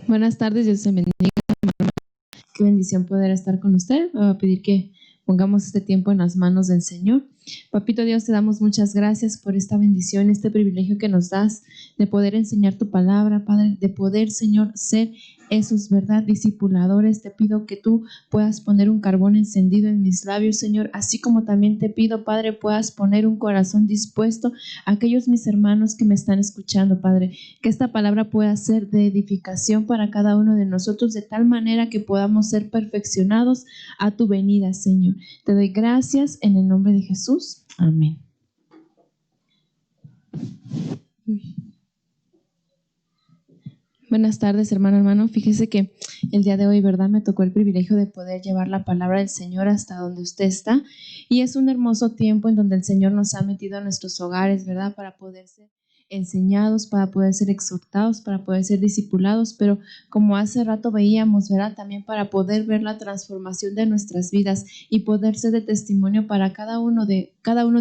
Buenas tardes, Dios te bendiga. Qué bendición poder estar con usted. Voy a pedir que pongamos este tiempo en las manos del Señor. Papito Dios, te damos muchas gracias por esta bendición, este privilegio que nos das de poder enseñar tu palabra, Padre, de poder, Señor, ser esos, ¿verdad?, discipuladores. Te pido que tú puedas poner un carbón encendido en mis labios, Señor, así como también te pido, Padre, puedas poner un corazón dispuesto a aquellos mis hermanos que me están escuchando, Padre, que esta palabra pueda ser de edificación para cada uno de nosotros, de tal manera que podamos ser perfeccionados a tu venida, Señor. Te doy gracias en el nombre de Jesús. Amén. Buenas tardes, hermano. Fíjese que el día de hoy, ¿verdad?, me tocó el privilegio de poder llevar la palabra del Señor hasta donde usted está. Y es un hermoso tiempo en donde el Señor nos ha metido a nuestros hogares, ¿verdad?, para poder ser enseñados, para poder ser exhortados, para poder ser discipulados, pero como hace rato veíamos, ¿verdad?, también para poder ver la transformación de nuestras vidas y poder ser de testimonio para cada uno de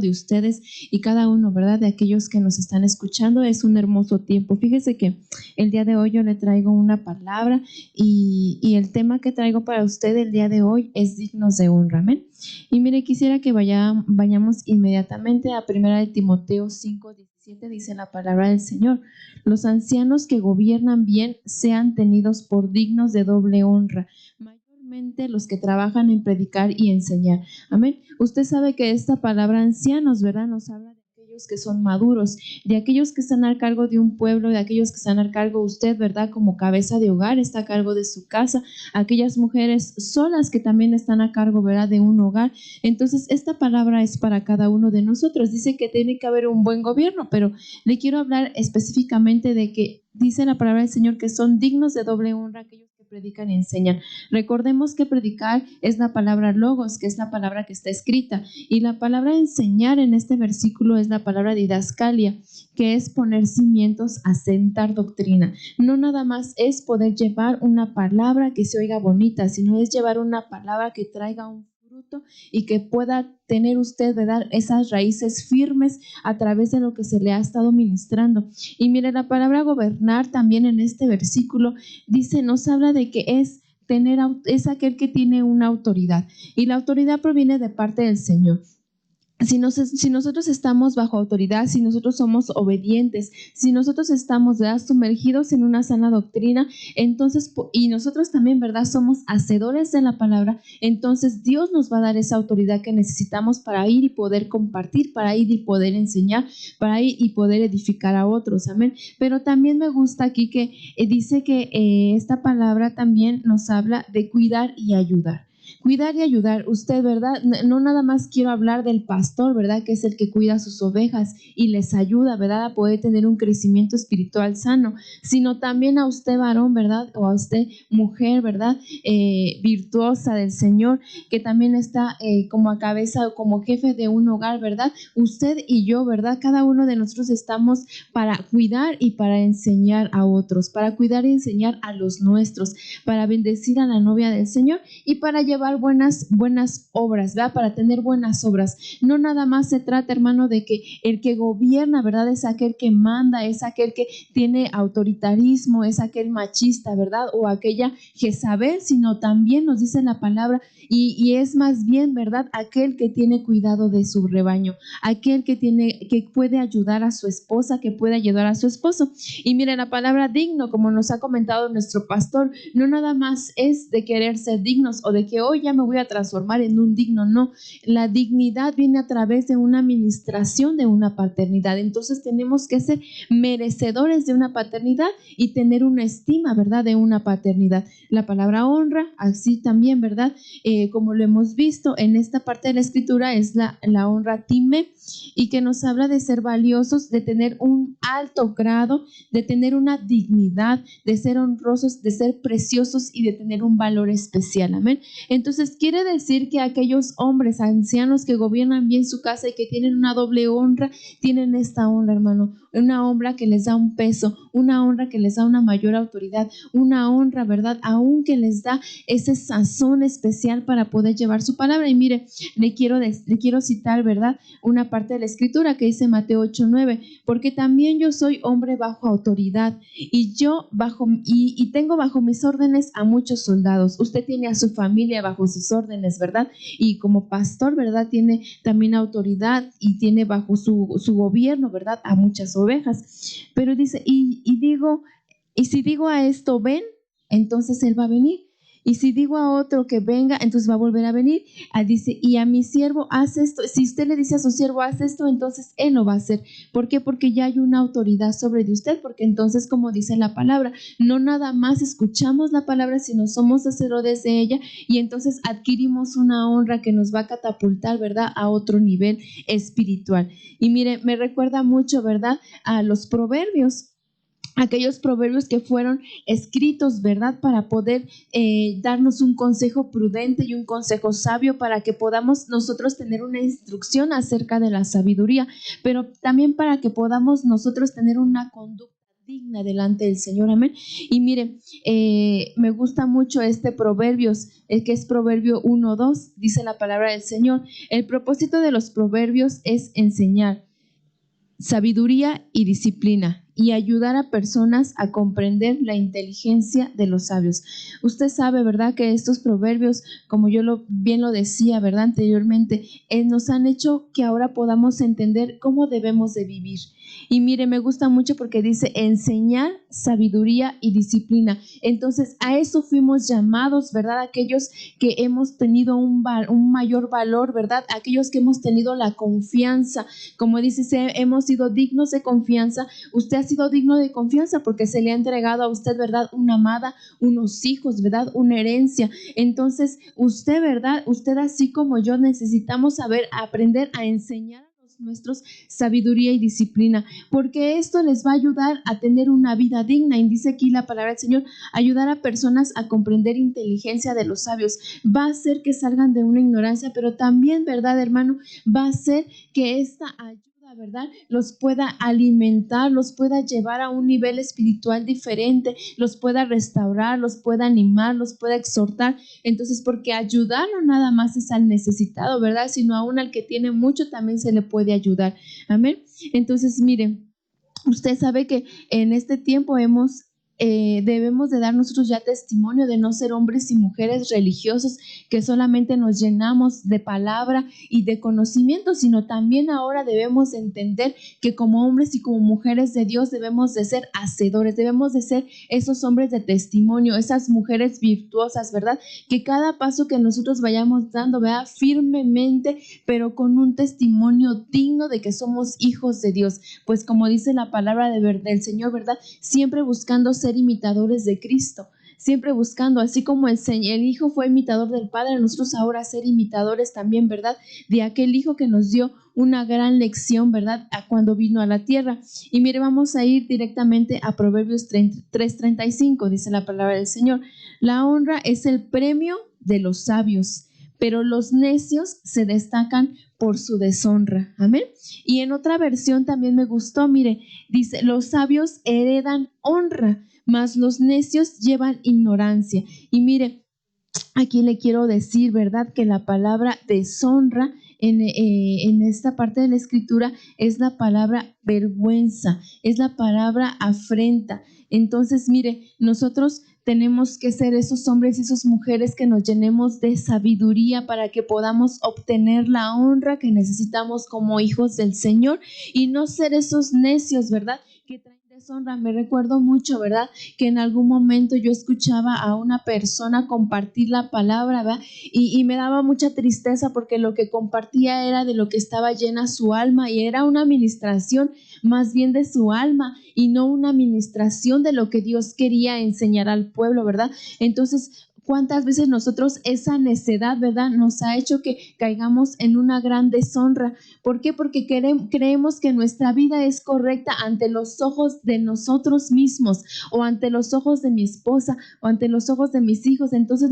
ustedes y cada uno, ¿verdad?, de aquellos que nos están escuchando. Es un hermoso tiempo. Fíjese que el día de hoy yo le traigo una palabra y el tema que traigo para usted el día de hoy es dignos de honra. Amén. Y mire, quisiera que vayamos inmediatamente a 1 Timoteo 5:17, dice la palabra del Señor: los ancianos que gobiernan bien sean tenidos por dignos de doble honra, mayormente los que trabajan en predicar y enseñar. Amén. Usted sabe que esta palabra ancianos, ¿verdad?, nos habla de aquellos que son maduros, de aquellos que están al cargo de un pueblo, de aquellos que están al cargo, usted, ¿verdad?, como cabeza de hogar, está a cargo de su casa, aquellas mujeres solas que también están a cargo, ¿verdad?, de un hogar. Entonces, esta palabra es para cada uno de nosotros. Dice que tiene que haber un buen gobierno, pero le quiero hablar específicamente de que dice la palabra del Señor que son dignos de doble honra aquellos que predican y enseñan. Recordemos que predicar es la palabra logos, que es la palabra que está escrita, y la palabra enseñar en este versículo es la palabra didascalia, que es poner cimientos, asentar doctrina. No nada más es poder llevar una palabra que se oiga bonita, sino es llevar una palabra que traiga un fruto y que pueda tener usted, ¿verdad?, esas raíces firmes a través de lo que se le ha estado ministrando. Y mire, la palabra gobernar también en este versículo dice, nos habla de que es aquel que tiene una autoridad, y la autoridad proviene de parte del Señor. Si nosotros estamos bajo autoridad, si nosotros somos obedientes, si nosotros estamos, ¿verdad?, sumergidos en una sana doctrina, entonces, y nosotros también, ¿verdad?, somos hacedores de la palabra, entonces Dios nos va a dar esa autoridad que necesitamos para ir y poder compartir, para ir y poder enseñar, para ir y poder edificar a otros. Amén. Pero también me gusta aquí que dice que esta palabra también nos habla de cuidar y ayudar. Cuidar y ayudar. Usted, ¿verdad? No nada más quiero hablar del pastor, ¿verdad?, que es el que cuida sus ovejas y les ayuda, ¿verdad?, a poder tener un crecimiento espiritual sano, sino también a usted, varón, ¿verdad?, o a usted, mujer, ¿verdad?, virtuosa del Señor, que también está como a cabeza o como jefe de un hogar, ¿verdad? Usted y yo, ¿verdad? Cada uno de nosotros estamos para cuidar y para enseñar a otros, para cuidar y enseñar a los nuestros, para bendecir a la novia del Señor y para llevar buenas obras, ¿verdad?, para tener buenas obras. No nada más se trata, hermano, de que el que gobierna, ¿verdad?, es aquel que manda, es aquel que tiene autoritarismo, es aquel machista, ¿verdad?, o aquella Jezabel, sino también nos dice la palabra y es más bien, ¿verdad?, aquel que tiene cuidado de su rebaño, aquel que puede ayudar a su esposa, que puede ayudar a su esposo. Y mire, la palabra digno, como nos ha comentado nuestro pastor, no nada más es de querer ser dignos o de que hoy ya me voy a transformar en un digno, no. La dignidad viene a través de una administración de una paternidad. Entonces tenemos que ser merecedores de una paternidad y tener una estima, ¿verdad?, de una paternidad. La palabra honra, así también, ¿verdad?, como lo hemos visto en esta parte de la escritura, es la honra time, y que nos habla de ser valiosos, de tener un alto grado, de tener una dignidad, de ser honrosos, de ser preciosos y de tener un valor especial. Amén. Entonces, Entonces quiere decir que aquellos hombres ancianos que gobiernan bien su casa y que tienen una doble honra, tienen esta honra, hermano, una honra que les da un peso, una honra que les da una mayor autoridad, una honra, ¿verdad? Aún que les da ese sazón especial para poder llevar su palabra. Y mire, le quiero citar, ¿verdad? Una parte de la escritura que dice Mateo 8:9, porque también yo soy hombre bajo autoridad y tengo bajo mis órdenes a muchos soldados. Usted tiene a su familia bajo sus órdenes, ¿verdad? Y como pastor, ¿verdad? Tiene también autoridad y tiene bajo su gobierno, ¿verdad? A muchas ovejas. Pero dice, y si digo a esto, ven, entonces él va a venir. Y si digo a otro que venga, entonces va a volver a venir. Dice, y a mi siervo haz esto. Si usted le dice a su siervo haz esto, entonces él lo va a hacer. ¿Por qué? Porque ya hay una autoridad sobre de usted. Porque entonces, como dice la palabra, no nada más escuchamos la palabra, sino somos sacerdotes de ella. Y entonces adquirimos una honra que nos va a catapultar, ¿verdad?, a otro nivel espiritual. Y mire, me recuerda mucho, ¿verdad?, a los proverbios. Aquellos proverbios que fueron escritos, ¿verdad?, para poder darnos un consejo prudente y un consejo sabio para que podamos nosotros tener una instrucción acerca de la sabiduría, pero también para que podamos nosotros tener una conducta digna delante del Señor, amén. Y mire, me gusta mucho este Proverbios, que es Proverbio 1:2, dice la palabra del Señor. El propósito de los proverbios es enseñar sabiduría y disciplina y ayudar a personas a comprender la inteligencia de los sabios. Usted sabe, ¿verdad?, que estos proverbios, como yo bien lo decía, ¿verdad?, anteriormente, nos han hecho que ahora podamos entender cómo debemos de vivir. Y mire, me gusta mucho porque dice enseñar sabiduría y disciplina. Entonces, a eso fuimos llamados, ¿verdad? Aquellos que hemos tenido un mayor valor, ¿verdad? Aquellos que hemos tenido la confianza. Como dice, hemos sido dignos de confianza. Usted ha sido digno de confianza porque se le ha entregado a usted, ¿verdad?, una amada, unos hijos, ¿verdad?, una herencia. Entonces, usted, ¿verdad?, usted así como yo necesitamos aprender a enseñar a los nuestros sabiduría y disciplina, porque esto les va a ayudar a tener una vida digna. Y dice aquí la palabra del Señor, ayudar a personas a comprender inteligencia de los sabios. Va a hacer que salgan de una ignorancia, pero también, ¿verdad, hermano?, va a hacer que esta ayuda, ¿verdad?, los pueda alimentar, los pueda llevar a un nivel espiritual diferente, los pueda restaurar, los pueda animar, los pueda exhortar. Entonces, porque ayudar no nada más es al necesitado, ¿verdad?, sino aún al que tiene mucho también se le puede ayudar. Amén. Entonces, miren, usted sabe que en este tiempo debemos de dar nosotros ya testimonio de no ser hombres y mujeres religiosos que solamente nos llenamos de palabra y de conocimiento, sino también ahora debemos de entender que como hombres y como mujeres de Dios debemos de ser hacedores, debemos de ser esos hombres de testimonio, esas mujeres virtuosas, ¿verdad? Que cada paso que nosotros vayamos dando, vea firmemente, pero con un testimonio digno de que somos hijos de Dios. Pues como dice la palabra del Señor, ¿verdad?, siempre buscando ser imitadores de Cristo, siempre buscando, así como el Hijo fue imitador del Padre, nosotros ahora ser imitadores también, ¿verdad?, de aquel Hijo que nos dio una gran lección, ¿verdad?, a cuando vino a la tierra. Y mire, vamos a ir directamente a Proverbios 3:35, dice la palabra del Señor. La honra es el premio de los sabios, pero los necios se destacan por su deshonra. Amén. Y en otra versión también me gustó, mire, dice, los sabios heredan honra, mas los necios llevan ignorancia. Y mire, aquí le quiero decir, ¿verdad?, que la palabra deshonra en esta parte de la escritura es la palabra vergüenza, es la palabra afrenta. Entonces, mire, nosotros tenemos que ser esos hombres y esas mujeres que nos llenemos de sabiduría para que podamos obtener la honra que necesitamos como hijos del Señor y no ser esos necios, ¿verdad?, que traen deshonra. Me recuerdo mucho, ¿verdad?, que en algún momento yo escuchaba a una persona compartir la palabra, ¿verdad?, y me daba mucha tristeza porque lo que compartía era de lo que estaba llena su alma y era una administración más bien de su alma y no una administración de lo que Dios quería enseñar al pueblo, ¿verdad? Entonces, cuántas veces nosotros esa necedad, ¿verdad?, nos ha hecho que caigamos en una gran deshonra. ¿Por qué? Porque creemos que nuestra vida es correcta ante los ojos de nosotros mismos, o ante los ojos de mi esposa, o ante los ojos de mis hijos. Entonces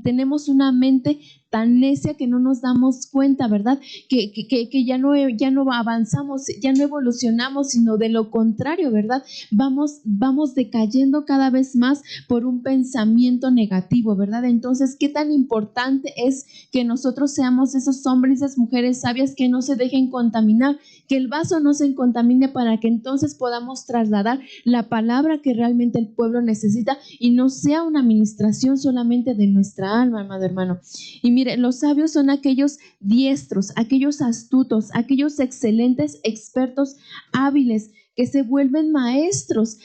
tenemos una mente tan necia que no nos damos cuenta, ¿verdad? Que ya no avanzamos, ya no evolucionamos, sino de lo contrario, ¿verdad? Vamos decayendo cada vez más por un pensamiento negativo, ¿verdad? Entonces, ¿qué tan importante es que nosotros seamos esos hombres y esas mujeres sabias que no se dejen contaminar, que el vaso no se contamine, para que entonces podamos trasladar la palabra que realmente el pueblo necesita y no sea una administración solamente de nuestra alma, amado hermano? Y mire, los sabios son aquellos diestros, aquellos astutos, aquellos excelentes expertos, hábiles, que se vuelven maestros.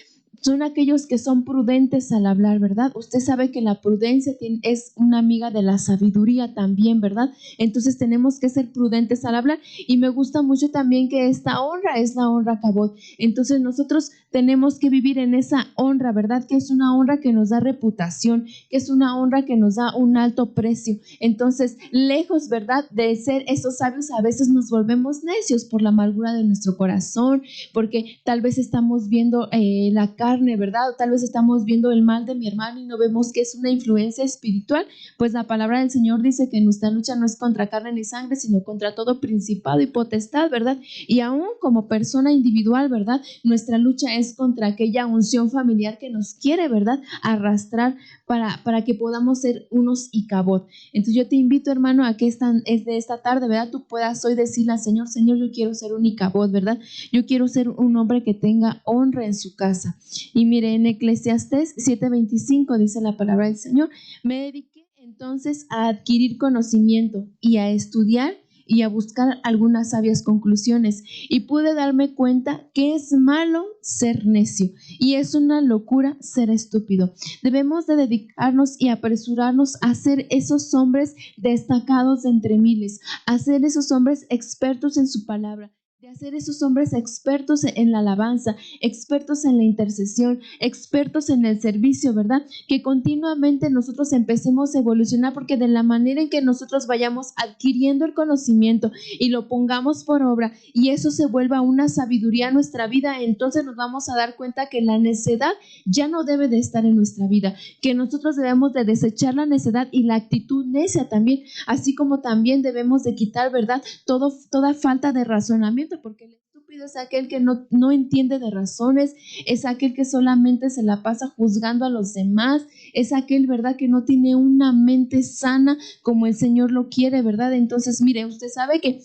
Son aquellos que son prudentes al hablar, ¿verdad? Usted sabe que la prudencia es una amiga de la sabiduría también, ¿verdad? Entonces tenemos que ser prudentes al hablar. Y me gusta mucho también que esta honra es la honra cabot. Entonces nosotros tenemos que vivir en esa honra, ¿verdad? Que es una honra que nos da reputación, que es una honra que nos da un alto precio. Entonces, lejos, ¿verdad?, de ser esos sabios, a veces nos volvemos necios por la amargura de nuestro corazón, porque tal vez estamos viendo la carne, ¿verdad? O tal vez estamos viendo el mal de mi hermano y no vemos que es una influencia espiritual. Pues la palabra del Señor dice que nuestra lucha no es contra carne ni sangre, sino contra todo principado y potestad, ¿verdad? Y aún como persona individual, ¿verdad?, nuestra lucha es contra aquella unción familiar que nos quiere, ¿verdad?, arrastrar para que podamos ser unos Icabod. Entonces yo te invito, hermano, a que esta tarde, ¿verdad?, tú puedas hoy decirle al Señor: Señor, yo quiero ser un Icabod, ¿verdad? Yo quiero ser un hombre que tenga honra en su casa. Y mire, en Eclesiastés 7:25 dice la palabra del Señor: me dediqué entonces a adquirir conocimiento y a estudiar y a buscar algunas sabias conclusiones, y pude darme cuenta que es malo ser necio y es una locura ser estúpido. Debemos de dedicarnos y apresurarnos a ser esos hombres destacados de entre miles, a ser esos hombres expertos en su palabra, de hacer esos hombres expertos en la alabanza, expertos en la intercesión, expertos en el servicio, ¿verdad? Que continuamente nosotros empecemos a evolucionar, porque de la manera en que nosotros vayamos adquiriendo el conocimiento y lo pongamos por obra, y eso se vuelva una sabiduría en nuestra vida, entonces nos vamos a dar cuenta que la necedad ya no debe de estar en nuestra vida, que nosotros debemos de desechar la necedad y la actitud necia también, así como también debemos de quitar, ¿verdad?, toda falta de razonamiento, porque el estúpido es aquel que no entiende de razones, es aquel que solamente se la pasa juzgando a los demás, es aquel, ¿verdad?, que no tiene una mente sana como el Señor lo quiere, ¿verdad? Entonces, mire, usted sabe que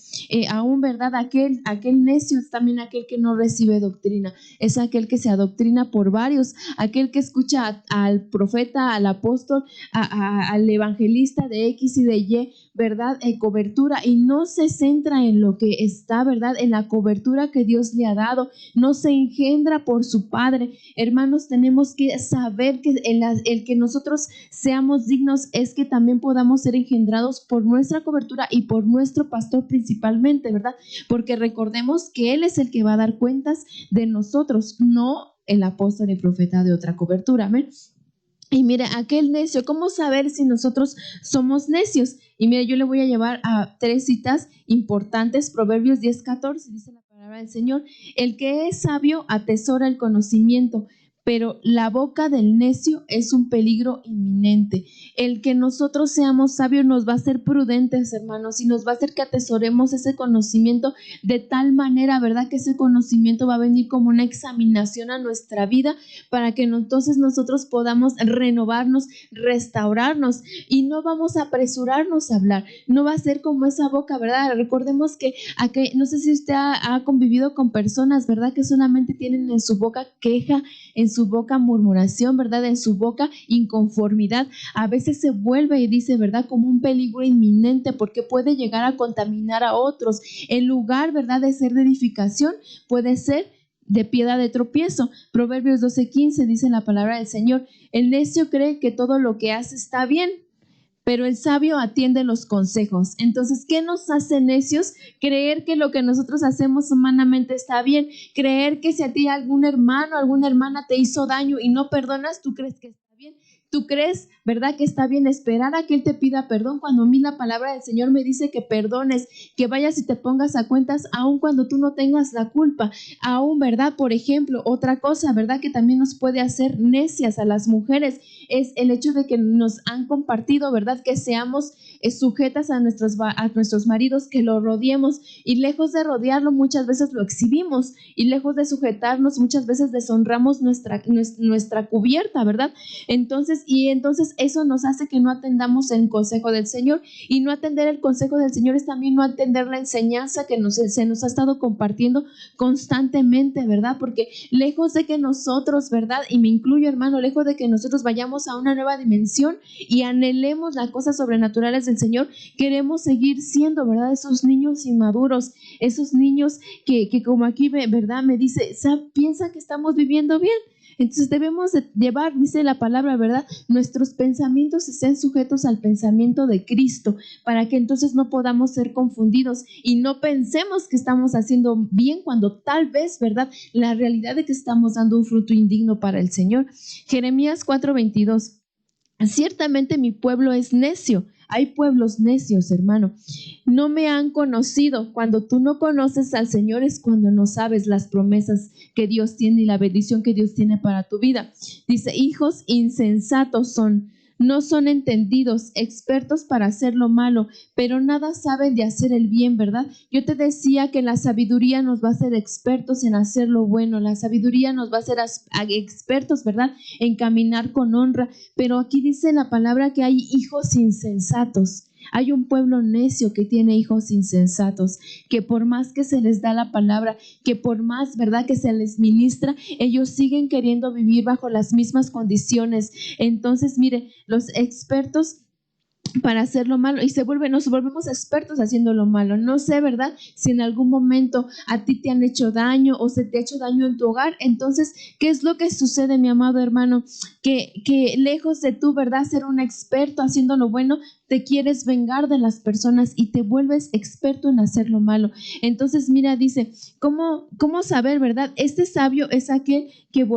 aún, ¿verdad?, aquel necio es también aquel que no recibe doctrina, es aquel que se adoctrina por varios, aquel que escucha al profeta, al apóstol, al evangelista de X y de Y, ¿verdad?, cobertura, y no se centra en lo que está, ¿verdad?, en la cobertura que Dios le ha dado, no se engendra por su Padre. Hermanos, tenemos que saber que el que nosotros seamos dignos es que también podamos ser engendrados por nuestra cobertura y por nuestro pastor principalmente, ¿verdad? Porque recordemos que Él es el que va a dar cuentas de nosotros, no el apóstol y profeta de otra cobertura. ¿Amén? Y mire, aquel necio, ¿cómo saber si nosotros somos necios? Y mire, yo le voy a llevar a 3 citas importantes. Proverbios 10:14 dice la palabra del Señor: el que es sabio atesora el conocimiento, pero la boca del necio es un peligro inminente. El que nosotros seamos sabios nos va a hacer prudentes, hermanos, y nos va a hacer que atesoremos ese conocimiento de tal manera, ¿verdad?, que ese conocimiento va a venir como una examinación a nuestra vida, para que entonces nosotros podamos renovarnos, restaurarnos, y no vamos a apresurarnos a hablar. No va a ser como esa boca, ¿verdad? Recordemos que no sé si usted ha convivido con personas, ¿verdad?, que solamente tienen en su boca queja, en su boca murmuración, ¿verdad?, en su boca inconformidad. A veces se vuelve, y dice, ¿verdad?, como un peligro inminente, porque puede llegar a contaminar a otros. En lugar, ¿verdad?, de ser de edificación, puede ser de piedra de tropiezo. Proverbios 12:15 dice la palabra del Señor: el necio cree que todo lo que hace está bien, pero el sabio atiende los consejos. Entonces, ¿qué nos hace necios? Creer que lo que nosotros hacemos humanamente está bien, creer que si a ti algún hermano, alguna hermana te hizo daño y no perdonas, tú crees que está bien. ¿Tú crees, verdad, que está bien esperar a que Él te pida perdón cuando a mí la palabra del Señor me dice que perdones, que vayas y te pongas a cuentas aun cuando tú no tengas la culpa? Aún, ¿verdad? Por ejemplo, otra cosa, ¿verdad? Que también nos puede hacer necias a las mujeres es el hecho de que nos han compartido, ¿verdad? Que seamos sujetas a nuestros maridos, que lo rodeemos, y lejos de rodearlo muchas veces lo exhibimos, y lejos de sujetarnos muchas veces deshonramos nuestra cubierta, ¿verdad? Entonces eso nos hace que no atendamos el consejo del Señor, y no atender el consejo del Señor es también no atender la enseñanza que se nos ha estado compartiendo constantemente, ¿verdad? Porque lejos de que nosotros, ¿verdad? Y me incluyo, hermano, lejos de que nosotros vayamos a una nueva dimensión y anhelemos las cosas sobrenaturales del Señor, queremos seguir siendo, ¿verdad? Esos niños inmaduros, esos niños que como aquí, ¿verdad? Me dice, piensa que estamos viviendo bien. Entonces debemos de llevar, dice la palabra, ¿verdad? Nuestros pensamientos estén sujetos al pensamiento de Cristo, para que entonces no podamos ser confundidos y no pensemos que estamos haciendo bien cuando tal vez, ¿verdad? La realidad de que estamos dando un fruto indigno para el Señor. Jeremías 4:22. Ciertamente mi pueblo es necio. Hay pueblos necios, hermano. No me han conocido. Cuando tú no conoces al Señor es cuando no sabes las promesas que Dios tiene y la bendición que Dios tiene para tu vida. Dice, hijos insensatos son. No son entendidos, expertos para hacer lo malo, pero nada saben de hacer el bien, ¿verdad? Yo te decía que la sabiduría nos va a hacer expertos en hacer lo bueno, la sabiduría nos va a hacer expertos, ¿verdad? En caminar con honra, pero aquí dice la palabra que hay hijos insensatos. Hay un pueblo necio que tiene hijos insensatos, que por más que se les da la palabra, que por más, ¿verdad?, que se les ministra, ellos siguen queriendo vivir bajo las mismas condiciones. Entonces, mire, los expertos para hacer lo malo y nos volvemos expertos haciendo lo malo. No sé, ¿verdad? Si en algún momento a ti te han hecho daño o se te ha hecho daño en tu hogar. Entonces, ¿qué es lo que sucede, mi amado hermano? Que lejos de tú, ¿verdad?, ser un experto haciendo lo bueno, te quieres vengar de las personas y te vuelves experto en hacer lo malo. Entonces, mira, dice, ¿cómo saber, verdad? Este sabio es aquel que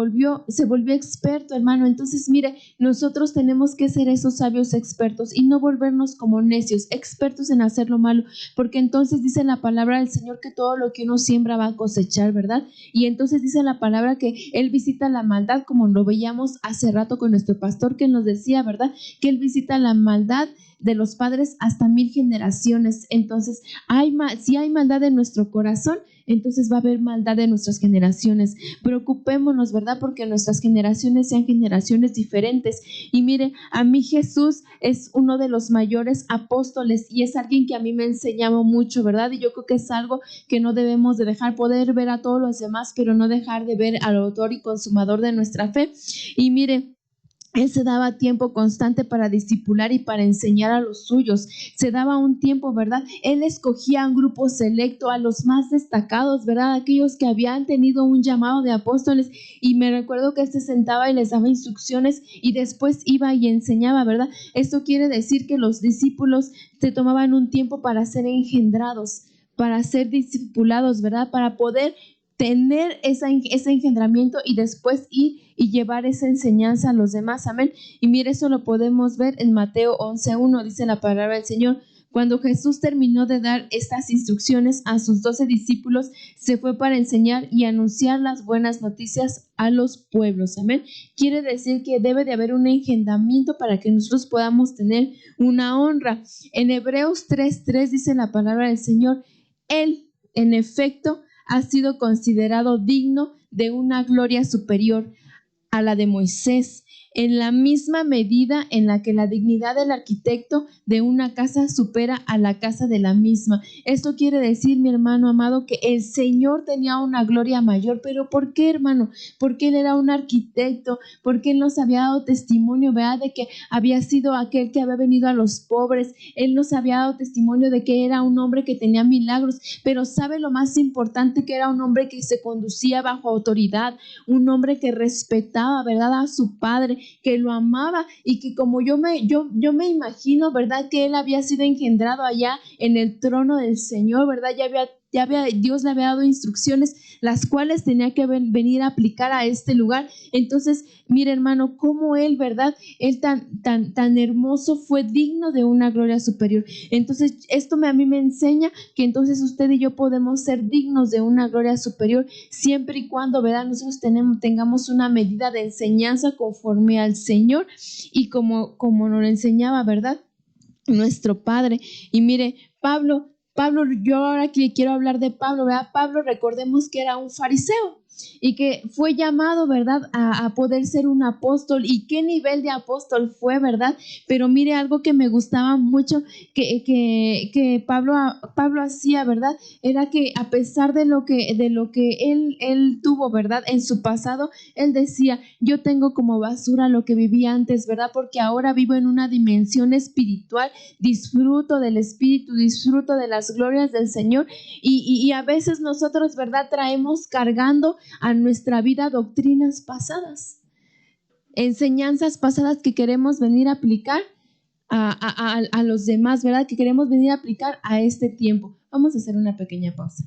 se volvió experto, hermano. Entonces, mire, nosotros tenemos que ser esos sabios expertos y no volvernos como necios, expertos en hacer lo malo, porque entonces dice la palabra del Señor que todo lo que uno siembra va a cosechar, ¿verdad? Y entonces dice la palabra que Él visita la maldad, como lo veíamos hace rato con nuestro pastor que nos decía, ¿verdad? Que Él visita la maldad de los padres hasta 1000 generaciones. Entonces, si hay maldad en nuestro corazón, entonces va a haber maldad en nuestras generaciones. Preocupémonos, ¿verdad? Porque nuestras generaciones sean generaciones diferentes. Y mire, a mí Jesús es uno de los mayores apóstoles y es alguien que a mí me ha enseñado mucho, ¿verdad? Y yo creo que es algo que no debemos de dejar, poder ver a todos los demás, pero no dejar de ver al autor y consumador de nuestra fe. Y mire, Él se daba tiempo constante para discipular y para enseñar a los suyos. Se daba un tiempo, ¿verdad? Él escogía a un grupo selecto, a los más destacados, ¿verdad? Aquellos que habían tenido un llamado de apóstoles. Y me recuerdo que Él se sentaba y les daba instrucciones y después iba y enseñaba, ¿verdad? Esto quiere decir que los discípulos se tomaban un tiempo para ser engendrados, para ser discipulados, ¿verdad? Para poder tener ese engendramiento y después ir y llevar esa enseñanza a los demás, amén. Y mire, eso lo podemos ver en Mateo 11:1, dice la palabra del Señor. Cuando Jesús terminó de dar estas instrucciones a sus 12 discípulos, se fue para enseñar y anunciar las buenas noticias a los pueblos, amén. Quiere decir que debe de haber un engendramiento para que nosotros podamos tener una honra. En Hebreos 3:3 dice la palabra del Señor, Él, en efecto, ha sido considerado digno de una gloria superior a la de Moisés, en la misma medida en la que la dignidad del arquitecto de una casa supera a la casa de la misma. Esto quiere decir, mi hermano amado, que el Señor tenía una gloria mayor. ¿Pero por qué, hermano? Porque Él era un arquitecto, porque Él nos había dado testimonio, ¿verdad?, de que había sido aquel que había venido a los pobres. Él nos había dado testimonio de que era un hombre que tenía milagros, pero ¿sabe lo más importante? Que era un hombre que se conducía bajo autoridad, un hombre que respetaba, ¿verdad?, a su padre, que lo amaba y que como yo me imagino, ¿verdad?, que Él había sido engendrado allá en el trono del Señor, ¿verdad? Ya había Dios le había dado instrucciones, las cuales tenía que venir a aplicar a este lugar. Entonces, mire, hermano, cómo él, ¿verdad? Él tan hermoso fue digno de una gloria superior. Entonces, esto a mí me enseña que entonces usted y yo podemos ser dignos de una gloria superior siempre y cuando, ¿verdad? Nosotros tengamos una medida de enseñanza conforme al Señor y como nos lo enseñaba, ¿verdad? Nuestro Padre. Y mire, Pablo, yo ahora que quiero hablar de Pablo, ¿verdad? Pablo, recordemos que era un fariseo y que fue llamado, ¿verdad? A poder ser un apóstol. ¿Y qué nivel de apóstol fue, verdad? Pero mire, algo que me gustaba mucho que Pablo hacía, ¿verdad? Era que a pesar de lo que él tuvo, ¿verdad? En su pasado, él decía, yo tengo como basura lo que vivía antes, ¿verdad? Porque ahora vivo en una dimensión espiritual, disfruto del Espíritu, disfruto de las glorias del Señor y a veces nosotros, ¿verdad? Traemos cargando a nuestra vida doctrinas pasadas, enseñanzas pasadas que queremos venir a aplicar a los demás, ¿verdad? Que queremos venir a aplicar a este tiempo. Vamos a hacer una pequeña pausa.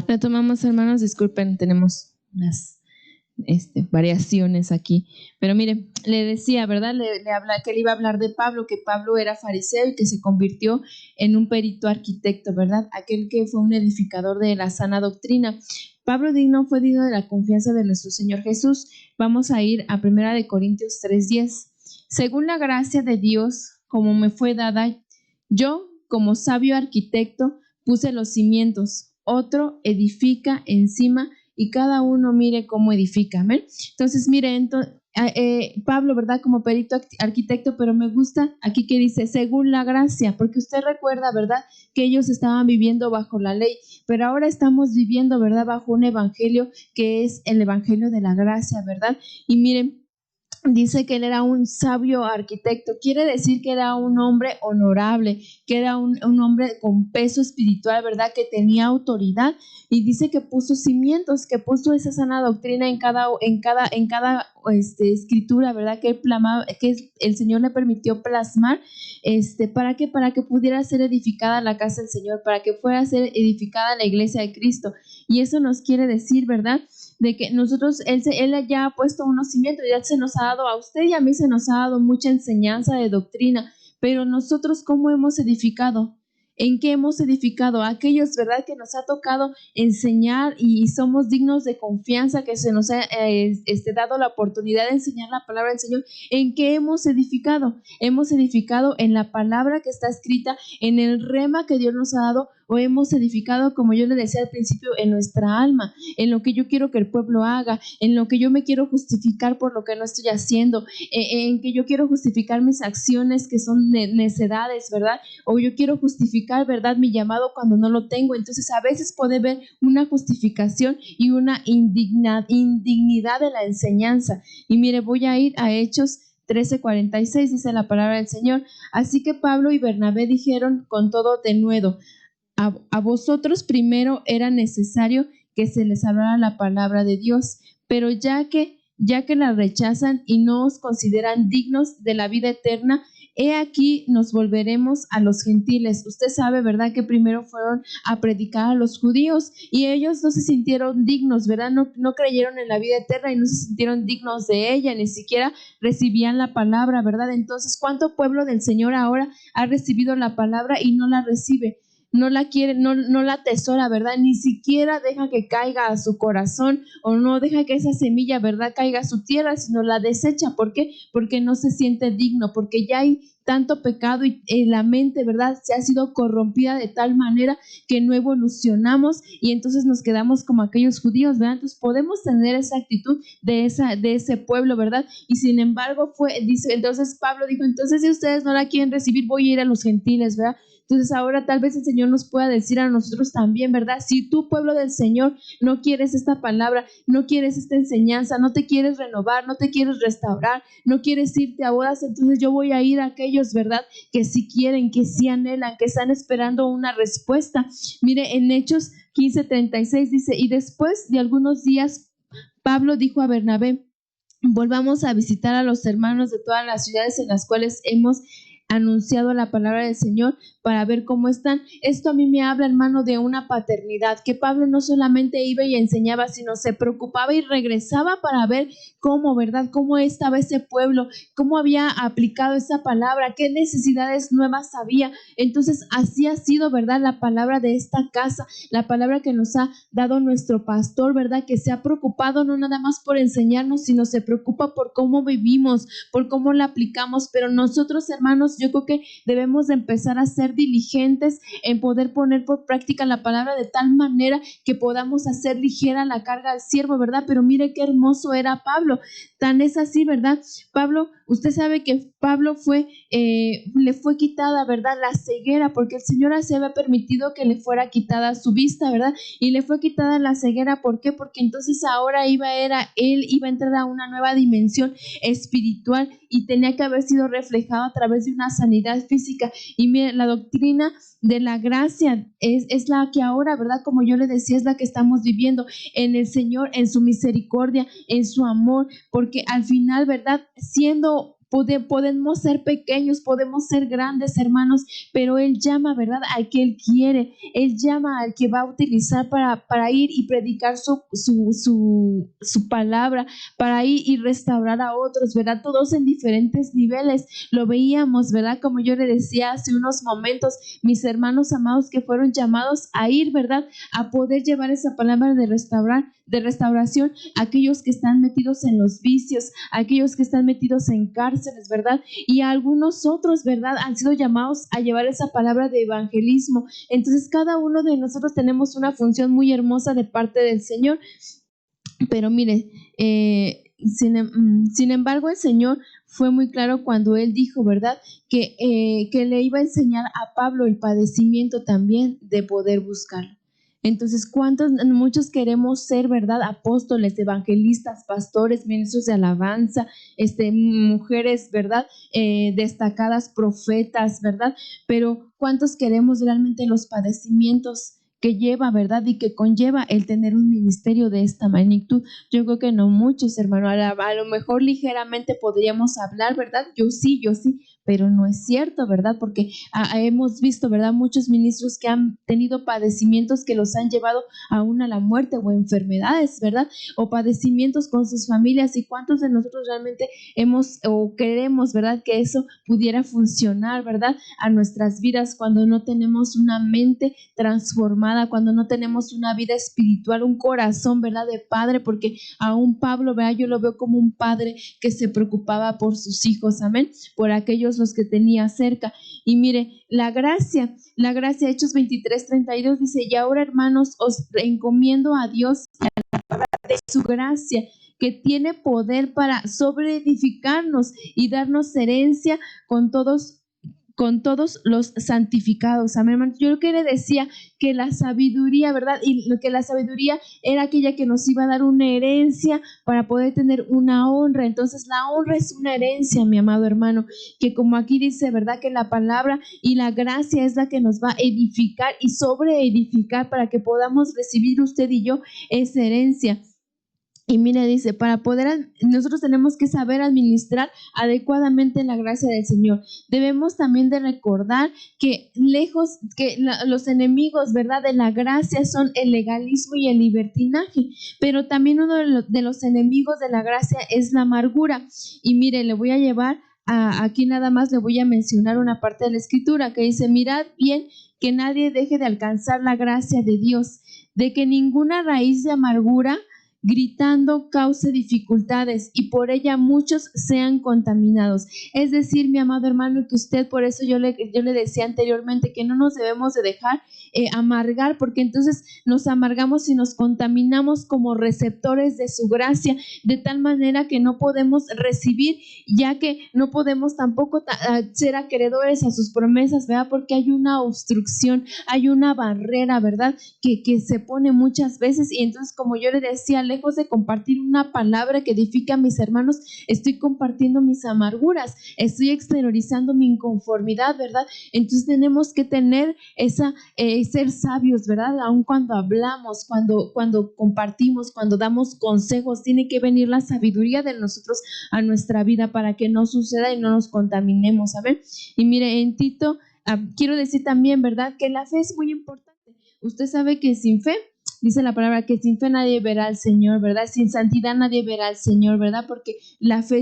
Retomamos, hermanos, disculpen, tenemos unas variaciones aquí. Pero mire, le decía, ¿verdad? Que él iba a hablar de Pablo, que Pablo era fariseo y que se convirtió en un perito arquitecto, ¿verdad? Aquel que fue un edificador de la sana doctrina. Pablo fue digno de la confianza de nuestro Señor Jesús. Vamos a ir a 1 Corintios 3:10. Según la gracia de Dios, como me fue dada, yo, como sabio arquitecto, puse los cimientos, otro edifica encima y cada uno mire cómo edifica. ¿Amén? Entonces, mire, Pablo, ¿verdad? Como perito arquitecto, pero me gusta aquí que dice, según la gracia, porque usted recuerda, ¿verdad? Que ellos estaban viviendo bajo la ley, pero ahora estamos viviendo, ¿verdad? Bajo un evangelio que es el evangelio de la gracia, ¿verdad? Y miren, dice que él era un sabio arquitecto, quiere decir que era un hombre honorable, que era un hombre con peso espiritual, ¿verdad? Que tenía autoridad y dice que puso cimientos, que puso esa sana doctrina en cada escritura, ¿verdad? Que, que el Señor le permitió plasmar, ¿para qué? Para que pudiera ser edificada la casa del Señor, para que fuera a ser edificada la iglesia de Cristo. Y eso nos quiere decir, ¿verdad? De que nosotros, él ya ha puesto unos cimientos, ya se nos ha dado, a usted y a mí se nos ha dado mucha enseñanza de doctrina, pero nosotros, ¿cómo hemos edificado? ¿En qué hemos edificado? Aquellos, ¿verdad? Que nos ha tocado enseñar y somos dignos de confianza, que se nos ha dado la oportunidad de enseñar la palabra del Señor. ¿En qué hemos edificado? Hemos edificado en la palabra que está escrita, en el rema que Dios nos ha dado, o hemos edificado, como yo le decía al principio, en nuestra alma, en lo que yo quiero que el pueblo haga, en lo que yo me quiero justificar por lo que no estoy haciendo, en que yo quiero justificar mis acciones que son necedades, ¿verdad? O yo quiero justificar, ¿verdad?, mi llamado cuando no lo tengo. Entonces a veces puede haber una justificación y una indignidad de la enseñanza. Y mire, voy a ir a Hechos 13:46, dice la palabra del Señor. Así que Pablo y Bernabé dijeron con todo denuedo, a vosotros primero era necesario que se les hablara la palabra de Dios, pero ya que la rechazan y no os consideran dignos de la vida eterna, he aquí nos volveremos a los gentiles. Usted sabe, ¿verdad?, que primero fueron a predicar a los judíos y ellos no se sintieron dignos, ¿verdad? No creyeron en la vida eterna y no se sintieron dignos de ella, ni siquiera recibían la palabra, ¿verdad? Entonces, ¿cuánto pueblo del Señor ahora ha recibido la palabra y no la recibe? No la quiere, no la atesora, ¿verdad? Ni siquiera deja que caiga a su corazón o no deja que esa semilla, ¿verdad?, caiga a su tierra, sino la desecha. ¿Por qué? Porque no se siente digno, porque ya hay tanto pecado y la mente, ¿verdad?, se ha sido corrompida de tal manera que no evolucionamos y entonces nos quedamos como aquellos judíos, ¿verdad? Entonces podemos tener esa actitud de ese pueblo, ¿verdad? Y sin embargo entonces Pablo dijo, entonces si ustedes no la quieren recibir, voy a ir a los gentiles, ¿verdad? Entonces ahora tal vez el Señor nos pueda decir a nosotros también, ¿verdad? Si tú, pueblo del Señor, no quieres esta palabra, no quieres esta enseñanza, no te quieres renovar, no te quieres restaurar, no quieres irte a bodas, entonces yo voy a ir a aquellos, ¿verdad?, que sí quieren, que sí anhelan, que están esperando una respuesta. Mire, en Hechos 15:36 dice, y después de algunos días, Pablo dijo a Bernabé, volvamos a visitar a los hermanos de todas las ciudades en las cuales hemos anunciado la palabra del Señor para ver cómo están. Esto a mí me habla, hermano, de una paternidad, que Pablo no solamente iba y enseñaba, sino se preocupaba y regresaba para ver cómo, ¿verdad?, cómo estaba ese pueblo, cómo había aplicado esa palabra, qué necesidades nuevas había. Entonces así ha sido, ¿verdad?, la palabra de esta casa, la palabra que nos ha dado nuestro pastor, ¿verdad?, que se ha preocupado no nada más por enseñarnos, sino se preocupa por cómo vivimos, por cómo la aplicamos. Pero nosotros, hermanos, yo creo que debemos de empezar a ser diligentes en poder poner por práctica la palabra de tal manera que podamos hacer ligera la carga al siervo, ¿verdad? Pero mire qué hermoso era Pablo. Tan es así, ¿verdad? Pablo, usted sabe que Pablo le fue quitada, ¿verdad?, la ceguera, porque el Señor se había permitido que le fuera quitada su vista, ¿verdad? Y le fue quitada la ceguera, ¿por qué? Porque entonces ahora él iba a entrar a una nueva dimensión espiritual y tenía que haber sido reflejado a través de una sanidad física. Y mire, la doctrina de la gracia es la que ahora, ¿verdad?, como yo le decía, es la que estamos viviendo en el Señor, en su misericordia, en su amor, porque al final, ¿verdad?, podemos ser pequeños, podemos ser grandes, hermanos, pero Él llama, ¿verdad?, al que Él quiere. Él llama al que va a utilizar para ir y predicar su palabra, para ir y restaurar a otros, ¿verdad? Todos en diferentes niveles. Lo veíamos, ¿verdad? Como yo le decía hace unos momentos, mis hermanos amados que fueron llamados a ir, ¿verdad?, a poder llevar esa palabra de restauración a aquellos que están metidos en los vicios, a aquellos que están metidos en cárceles, ¿verdad? Y a algunos otros, ¿verdad?, han sido llamados a llevar esa palabra de evangelismo. Entonces cada uno de nosotros tenemos una función muy hermosa de parte del Señor. Pero mire, sin embargo, el Señor fue muy claro cuando Él dijo, ¿verdad? Que le iba a enseñar a Pablo el padecimiento también de poder buscarlo. Entonces, muchos queremos ser, ¿verdad? Apóstoles, evangelistas, pastores, ministros de alabanza, mujeres, ¿verdad? Destacadas, profetas, ¿verdad? Pero ¿cuántos queremos realmente los padecimientos que lleva, ¿verdad? Y que conlleva el tener un ministerio de esta magnitud? Yo creo que no muchos, hermano. A lo mejor ligeramente podríamos hablar, ¿verdad? Yo sí, pero no es cierto, ¿verdad? Porque hemos visto, ¿verdad? Muchos ministros que han tenido padecimientos que los han llevado aún a la muerte o enfermedades, ¿verdad? O padecimientos con sus familias. ¿Y cuántos de nosotros realmente hemos o queremos, ¿verdad? Que eso pudiera funcionar, ¿verdad? A nuestras vidas cuando no tenemos una mente transformada, cuando no tenemos una vida espiritual, un corazón, ¿verdad? De padre, porque aún Pablo, ¿verdad? Yo lo veo como un padre que se preocupaba por sus hijos, amén, por aquellos los que tenía cerca. Y mire, la gracia, Hechos 23:32 dice: y ahora, hermanos, os encomiendo a Dios y a la palabra de su gracia, que tiene poder para sobreedificarnos y darnos herencia con todos los santificados. Amén, hermanos. Yo que le decía que la sabiduría, ¿verdad? Y lo que la sabiduría era aquella que nos iba a dar una herencia para poder tener una honra. Entonces, la honra es una herencia, mi amado hermano, que como aquí dice, ¿verdad? Que la palabra y la gracia es la que nos va a edificar y sobreedificar para que podamos recibir usted y yo esa herencia. Y mira, dice, nosotros tenemos que saber administrar adecuadamente la gracia del Señor. Debemos también de recordar que los enemigos, ¿verdad? De la gracia son el legalismo y el libertinaje, pero también uno de los enemigos de la gracia es la amargura. Y mire, le voy a llevar aquí nada más le voy a mencionar una parte de la escritura que dice: mirad bien que nadie deje de alcanzar la gracia de Dios, de que ninguna raíz de amargura gritando cause dificultades y por ella muchos sean contaminados. Es decir, mi amado hermano, que usted, por eso yo le decía anteriormente que no nos debemos de dejar amargar, porque entonces nos amargamos y nos contaminamos como receptores de su gracia, de tal manera que no podemos recibir, ya que no podemos tampoco ser acreedores a sus promesas, ¿verdad? Porque hay una obstrucción, hay una barrera, ¿verdad? Que se pone muchas veces. Y entonces, como yo le decía, lejos de compartir una palabra que edifica a mis hermanos, estoy compartiendo mis amarguras, estoy exteriorizando mi inconformidad, ¿verdad? Entonces tenemos que tener ser sabios, ¿verdad? Aun cuando hablamos, cuando compartimos, cuando damos consejos, tiene que venir la sabiduría de nosotros a nuestra vida para que no suceda y no nos contaminemos, ¿saben? Y mire, en Tito, quiero decir también, ¿verdad? Que la fe es muy importante. Usted sabe que sin fe, dice la palabra, que sin fe nadie verá al Señor, ¿verdad? Sin santidad nadie verá al Señor, ¿verdad? Porque la fe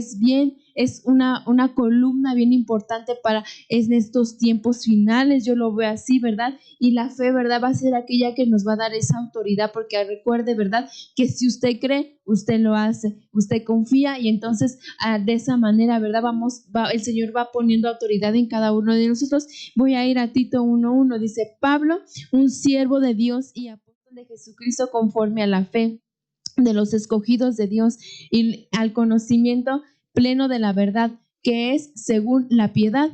es una columna bien importante en estos tiempos finales, yo lo veo así, ¿verdad? Y la fe, ¿verdad? Va a ser aquella que nos va a dar esa autoridad, porque recuerde, ¿verdad? Que si usted cree, usted lo hace, usted confía y entonces de esa manera, ¿verdad? El Señor va poniendo autoridad en cada uno de nosotros. Voy a ir a Tito 1:1, dice: Pablo, un siervo de Dios y apóstol de Jesucristo, conforme a la fe de los escogidos de Dios y al conocimiento pleno de la verdad, que es según la piedad.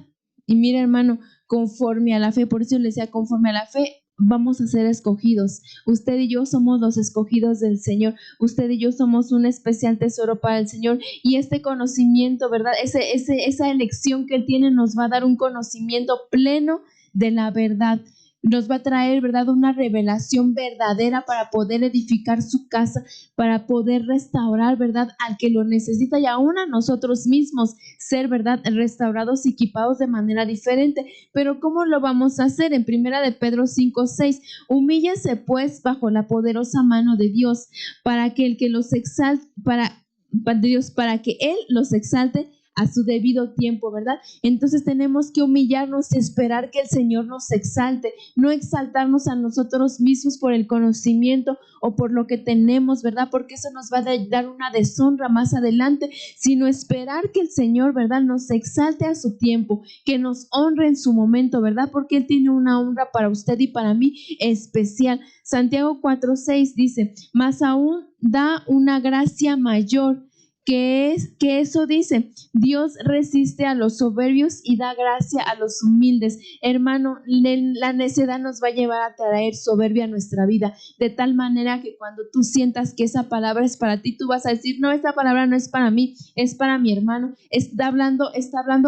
Y mira, hermano, conforme a la fe, por eso le decía, conforme a la fe vamos a ser escogidos. Usted y yo somos los escogidos del Señor. Usted y yo somos un especial tesoro para el Señor. Y este conocimiento, ¿verdad? Esa elección que Él tiene nos va a dar un conocimiento pleno de la verdad. Nos va a traer, ¿verdad? Una revelación verdadera para poder edificar su casa, para poder restaurar, ¿verdad? Al que lo necesita y aún a nosotros mismos ser, ¿verdad? Restaurados y equipados de manera diferente. Pero ¿cómo lo vamos a hacer? En 1 de Pedro 5:6, humíllese pues bajo la poderosa mano de Dios para que el que los exalte, para que Él los exalte a su debido tiempo, ¿verdad? Entonces tenemos que humillarnos y esperar que el Señor nos exalte, no exaltarnos a nosotros mismos por el conocimiento o por lo que tenemos, ¿verdad? Porque eso nos va a dar una deshonra más adelante, sino esperar que el Señor, ¿verdad? Nos exalte a su tiempo, que nos honre en su momento, ¿verdad? Porque Él tiene una honra para usted y para mí especial. Santiago 4:6 dice: más aún da una gracia mayor, que eso dice, Dios resiste a los soberbios y da gracia a los humildes. Hermano, la necedad nos va a llevar a traer soberbia a nuestra vida, de tal manera que cuando tú sientas que esa palabra es para ti, tú vas a decir, no, esta palabra no es para mí, es para mi hermano. Está hablando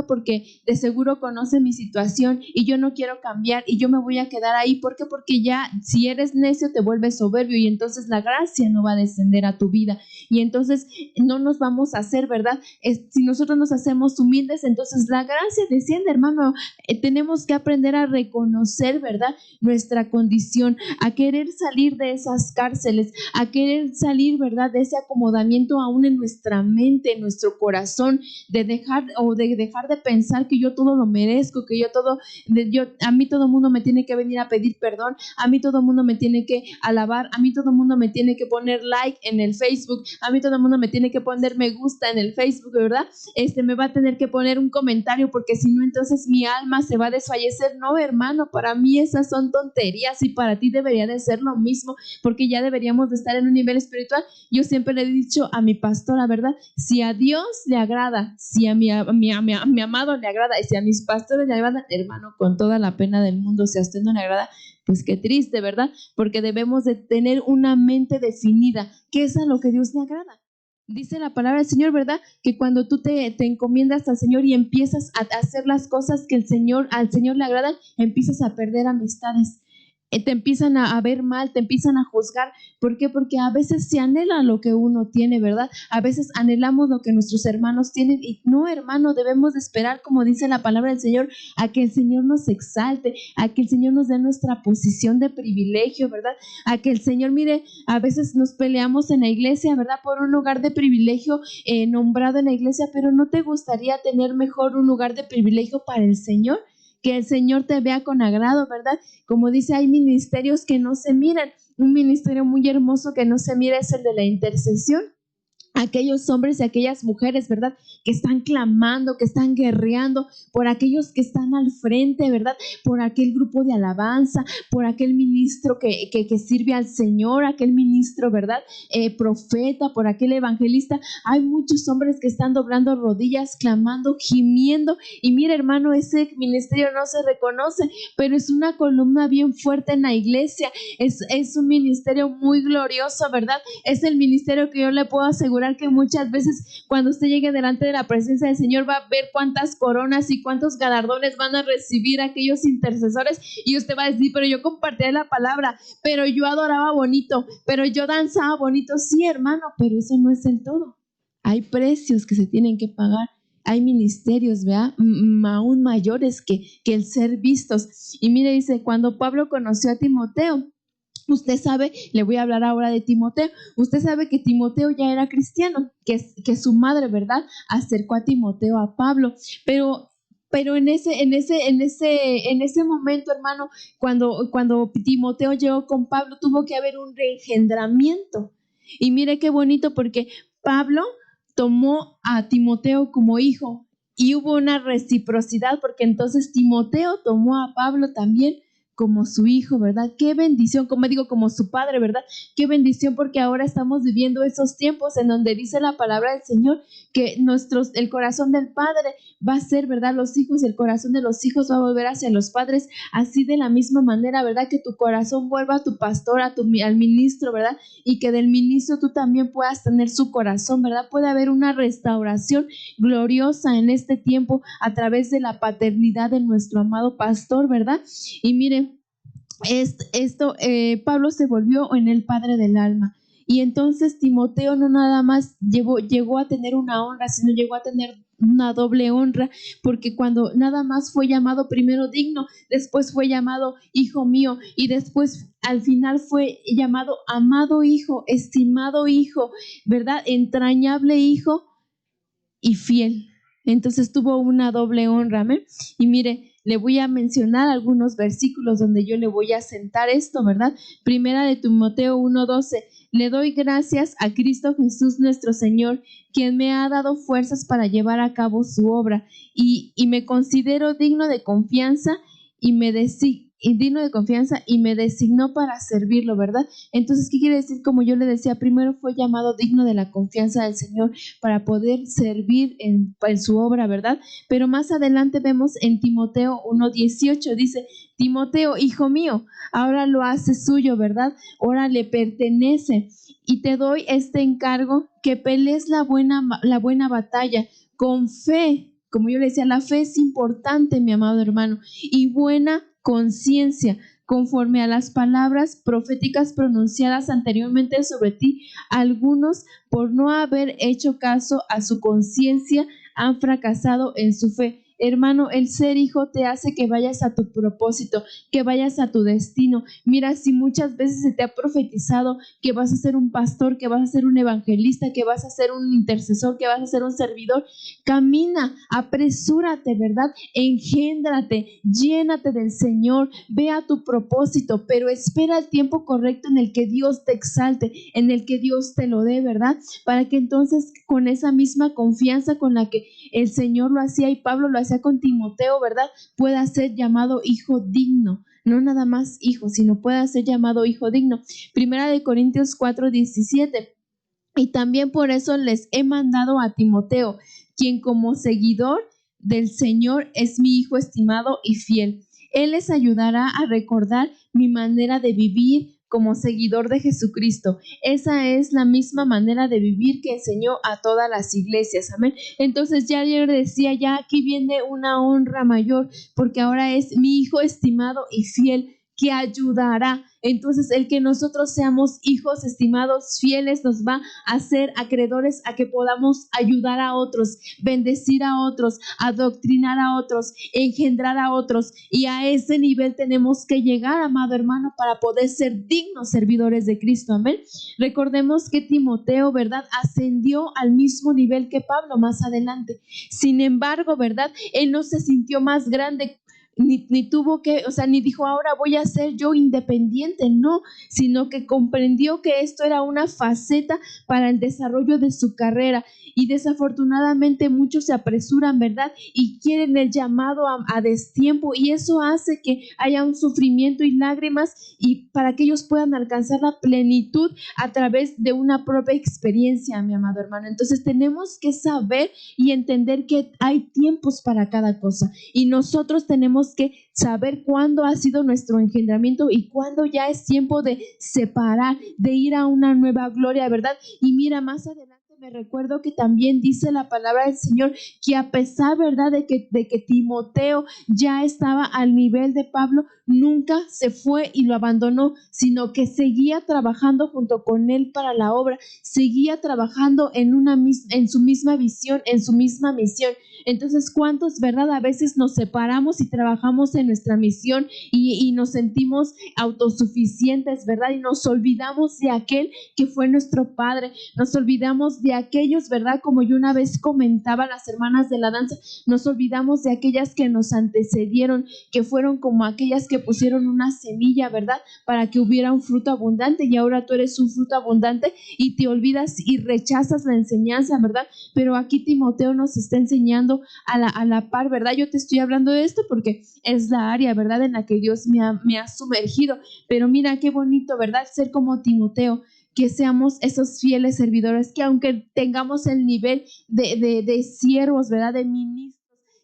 porque de seguro conoce mi situación y yo no quiero cambiar y yo me voy a quedar ahí. ¿Por qué? Porque ya si eres necio te vuelves soberbio y entonces la gracia no va a descender a tu vida y entonces no nos vamos a hacer, ¿verdad? Si nosotros nos hacemos humildes, entonces la gracia desciende, hermano. Tenemos que aprender a reconocer, ¿verdad?, nuestra condición, a querer salir de esas cárceles, a querer salir, ¿verdad?, de ese acomodamiento aún en nuestra mente, en nuestro corazón, de dejar de pensar que yo todo lo merezco, que a mí todo el mundo me tiene que venir a pedir perdón, a mí todo el mundo me tiene que alabar, a mí todo el mundo me tiene que poner like en el Facebook, a mí todo el mundo me tiene que poner me gusta en el Facebook, ¿verdad? Me va a tener que poner un comentario porque si no, entonces mi alma se va a desfallecer. No, hermano, para mí esas son tonterías y para ti debería de ser lo mismo, porque ya deberíamos de estar en un nivel espiritual. Yo siempre le he dicho a mi pastora, ¿verdad? Si a Dios le agrada, si a mi amado le agrada y si a mis pastores le agrada, hermano, con toda la pena del mundo, si a usted no le agrada, pues qué triste, ¿verdad? Porque debemos de tener una mente definida, que es a lo que Dios le agrada. Dice la palabra del Señor, ¿verdad?, que cuando tú te encomiendas al Señor y empiezas a hacer las cosas que al Señor le agradan, empiezas a perder amistades. Te empiezan a ver mal, te empiezan a juzgar. ¿Por qué? Porque a veces se anhela lo que uno tiene, ¿verdad? A veces anhelamos lo que nuestros hermanos tienen y no, hermano, debemos de esperar, como dice la palabra del Señor, a que el Señor nos exalte, a que el Señor nos dé nuestra posición de privilegio, ¿verdad? A que el Señor, mire, a veces nos peleamos en la iglesia, ¿verdad?, por un lugar de privilegio nombrado en la iglesia, pero ¿no te gustaría tener mejor un lugar de privilegio para el Señor? Que el Señor te vea con agrado, ¿verdad? Como dice, hay ministerios que no se miran. Un ministerio muy hermoso que no se mira es el de la intercesión. Aquellos hombres y aquellas mujeres, ¿verdad?, que están clamando, que están guerreando por aquellos que están al frente, ¿verdad?, por aquel grupo de alabanza, por aquel ministro que sirve al Señor, aquel ministro, ¿verdad?, profeta, por aquel evangelista. Hay muchos hombres que están doblando rodillas, clamando, gimiendo, y mira, hermano, ese ministerio no se reconoce, pero es una columna bien fuerte en la iglesia, es un ministerio muy glorioso, ¿verdad? Es el ministerio que yo le puedo asegurar que muchas veces cuando usted llegue delante de la presencia del Señor va a ver cuántas coronas y cuántos galardones van a recibir aquellos intercesores y usted va a decir, pero yo compartía la palabra, pero yo adoraba bonito, pero yo danzaba bonito. Sí, hermano, pero eso no es el todo. Hay precios que se tienen que pagar. Hay ministerios, ¿verdad?, aún mayores que el ser vistos. Y mire, dice, cuando Pablo conoció a Timoteo, usted sabe, le voy a hablar ahora de Timoteo. Usted sabe que Timoteo ya era cristiano, que su madre, ¿verdad?, acercó a Timoteo a Pablo, pero en ese momento, hermano, cuando Timoteo llegó con Pablo, tuvo que haber un reengendramiento. Y mire qué bonito, porque Pablo tomó a Timoteo como hijo y hubo una reciprocidad, porque entonces Timoteo tomó a Pablo también como su hijo, ¿verdad? Qué bendición, como digo, como su padre, ¿verdad? Qué bendición, porque ahora estamos viviendo esos tiempos en donde dice la palabra del Señor que el corazón del padre va a ser, ¿verdad?, los hijos, y el corazón de los hijos va a volver hacia los padres, así de la misma manera, ¿verdad?, que tu corazón vuelva a tu pastor, al ministro, ¿verdad?, y que del ministro tú también puedas tener su corazón, ¿verdad? Puede haber una restauración gloriosa en este tiempo a través de la paternidad de nuestro amado pastor, ¿verdad? Y miren, Pablo se volvió en el padre del alma. Y entonces Timoteo no nada más llegó a tener una honra, sino llegó a tener una doble honra, porque cuando nada más fue llamado primero digno, después fue llamado hijo mío, y después al final fue llamado amado hijo, estimado hijo, ¿verdad?, entrañable hijo y fiel. Entonces tuvo una doble honra, ¿me? Y mire, le voy a mencionar algunos versículos donde yo le voy a sentar esto, ¿verdad? Primera de Timoteo 1:12. Le doy gracias a Cristo Jesús nuestro Señor, quien me ha dado fuerzas para llevar a cabo su obra, y me considero digno de confianza y me y digno de confianza y me designó para servirlo, ¿verdad? Entonces, ¿qué quiere decir? Como yo le decía, primero fue llamado digno de la confianza del Señor para poder servir en su obra, ¿verdad? Pero más adelante vemos en Timoteo 1:18, dice, Timoteo, hijo mío, ahora lo hace suyo, ¿verdad? Ahora le pertenece y te doy este encargo, que pelees la buena batalla con fe. Como yo le decía, la fe es importante, mi amado hermano, y buena conciencia, conforme a las palabras proféticas pronunciadas anteriormente sobre ti. Algunos, por no haber hecho caso a su conciencia, han fracasado en su fe. Hermano, el ser hijo te hace que vayas a tu propósito, que vayas a tu destino. Mira, si muchas veces se te ha profetizado que vas a ser un pastor, que vas a ser un evangelista, que vas a ser un intercesor, que vas a ser un servidor, camina, apresúrate, ¿verdad? Engéndrate, llénate del Señor, ve a tu propósito, pero espera el tiempo correcto en el que Dios te exalte, en el que Dios te lo dé, ¿verdad? Para que entonces con esa misma confianza con la que el Señor lo hacía y Pablo lo hacía con Timoteo, ¿verdad? Pueda ser llamado hijo digno. No nada más hijo, sino pueda ser llamado hijo digno. Primera de Corintios 4:17. Y también por eso les he mandado a Timoteo, quien como seguidor del Señor es mi hijo estimado y fiel. Él les ayudará a recordar mi manera de vivir como seguidor de Jesucristo. Esa es la misma manera de vivir que enseñó a todas las iglesias. Amén. Entonces ya ayer decía, ya aquí viene una honra mayor, porque ahora es mi hijo estimado y fiel, que ayudará. Entonces, el que nosotros seamos hijos estimados, fieles, nos va a hacer acreedores a que podamos ayudar a otros, bendecir a otros, adoctrinar a otros, engendrar a otros. Y a ese nivel tenemos que llegar, amado hermano, para poder ser dignos servidores de Cristo. Amén. Recordemos que Timoteo, ¿verdad?, ascendió al mismo nivel que Pablo más adelante. Sin embargo, ¿verdad?, él no se sintió más grande. Ni tuvo que, o sea, ni dijo, ahora voy a ser yo independiente, no, sino que comprendió que esto era una faceta para el desarrollo de su carrera. Y desafortunadamente muchos se apresuran, ¿verdad? Y quieren el llamado a destiempo, y eso hace que haya un sufrimiento y lágrimas, y para que ellos puedan alcanzar la plenitud a través de una propia experiencia, mi amado hermano. Entonces tenemos que saber y entender que hay tiempos para cada cosa, y nosotros tenemos que saber cuándo ha sido nuestro engendramiento y cuándo ya es tiempo de separar, de ir a una nueva gloria, ¿verdad? Y mira, más adelante me recuerdo que también dice la palabra del Señor que a pesar, ¿verdad?, de que Timoteo ya estaba al nivel de Pablo, nunca se fue y lo abandonó, sino que seguía trabajando junto con él para la obra, seguía trabajando en su misma visión, en su misma misión. Entonces, ¿cuántos, verdad? A veces nos separamos y trabajamos en nuestra misión y nos sentimos autosuficientes, ¿verdad? Y nos olvidamos de aquel que fue nuestro Padre, nos olvidamos de aquellos, ¿verdad? Como yo una vez comentaba, las hermanas de la danza, nos olvidamos de aquellas que nos antecedieron, que fueron como aquellas que pusieron una semilla, ¿verdad?, para que hubiera un fruto abundante, y ahora tú eres un fruto abundante y te olvidas y rechazas la enseñanza, ¿verdad? Pero aquí Timoteo nos está enseñando a la par, ¿verdad? Yo te estoy hablando de esto porque es la área, ¿verdad?, en la que Dios me ha sumergido. Pero mira qué bonito, ¿verdad?, ser como Timoteo, que seamos esos fieles servidores, que aunque tengamos el nivel de siervos, ¿verdad?, de ministros,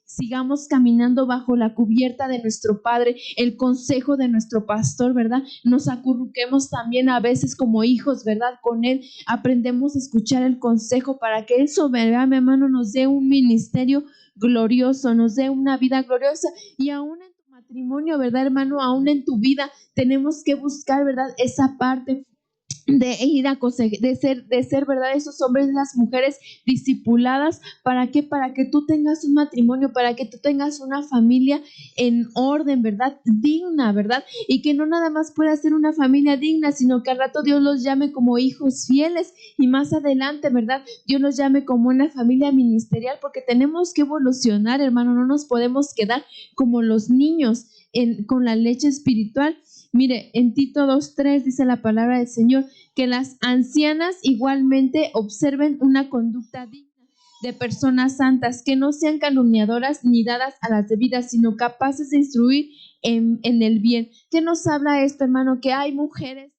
sigamos caminando bajo la cubierta de nuestro Padre, el consejo de nuestro pastor, ¿verdad? Nos acurruquemos también a veces como hijos, ¿verdad?, con Él. Aprendemos a escuchar el consejo para que eso, ¿verdad, mi hermano?, nos dé un ministerio glorioso, nos dé una vida gloriosa. Y aún en tu matrimonio, ¿verdad, hermano?, aún en tu vida tenemos que buscar, ¿verdad?, esa parte de ir a de ser, ¿verdad?, esos hombres y las mujeres discipuladas. ¿Para qué? Para que tú tengas un matrimonio, para que tú tengas una familia en orden, ¿verdad?, digna, ¿verdad? Y que no nada más pueda ser una familia digna, sino que al rato Dios los llame como hijos fieles, y más adelante, ¿verdad?, Dios los llame como una familia ministerial, porque tenemos que evolucionar, hermano, no nos podemos quedar como los niños con la leche espiritual. Mire, en Tito 2:3 dice la palabra del Señor que las ancianas igualmente observen una conducta digna de personas santas, que no sean calumniadoras ni dadas a las debidas, sino capaces de instruir en el bien. ¿Qué nos habla esto, hermano? Que hay mujeres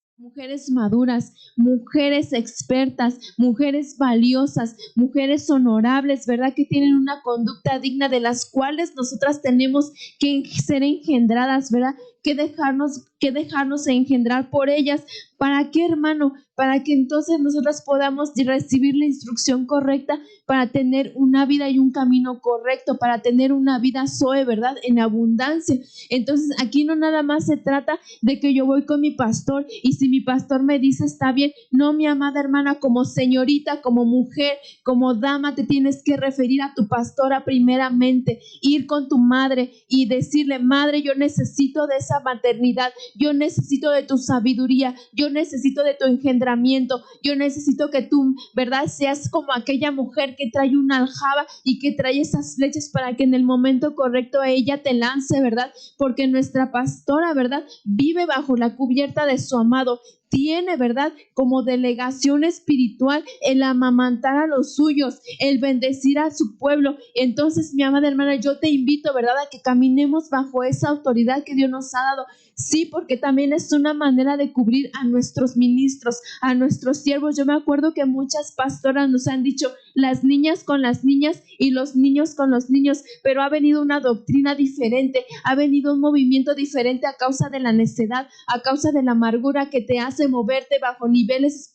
maduras, mujeres expertas, mujeres valiosas, mujeres honorables, ¿verdad? Que tienen una conducta digna de las cuales nosotras tenemos que ser engendradas, ¿verdad? Que dejarnos engendrar por ellas. ¿Para qué, hermano? Para que entonces nosotras podamos recibir la instrucción correcta para tener una vida y un camino correcto, para tener una vida Zoe, ¿verdad? En abundancia. Entonces aquí no nada más se trata de que yo voy con mi pastor y si mi pastor me dice está bien. No, mi amada hermana, como señorita, como mujer, como dama, te tienes que referir a tu pastora primeramente, ir con tu madre y decirle: madre, yo necesito de esa maternidad, yo necesito de tu sabiduría, yo necesito de tu engendramiento, yo necesito que tú, ¿verdad?, seas como aquella mujer que trae una aljaba y que trae esas flechas para que en el momento correcto ella te lance, ¿verdad? Porque nuestra pastora, ¿verdad?, vive bajo la cubierta de su amado. Tiene, ¿verdad?, como delegación espiritual el amamantar a los suyos, el bendecir a su pueblo. Entonces, mi amada hermana, yo te invito, ¿verdad?, a que caminemos bajo esa autoridad que Dios nos ha dado. Sí, porque también es una manera de cubrir a nuestros ministros, a nuestros siervos. Yo me acuerdo que muchas pastoras nos han dicho: las niñas con las niñas y los niños con los niños, pero ha venido una doctrina diferente, ha venido un movimiento diferente a causa de la necedad, a causa de la amargura que te hace moverte bajo niveles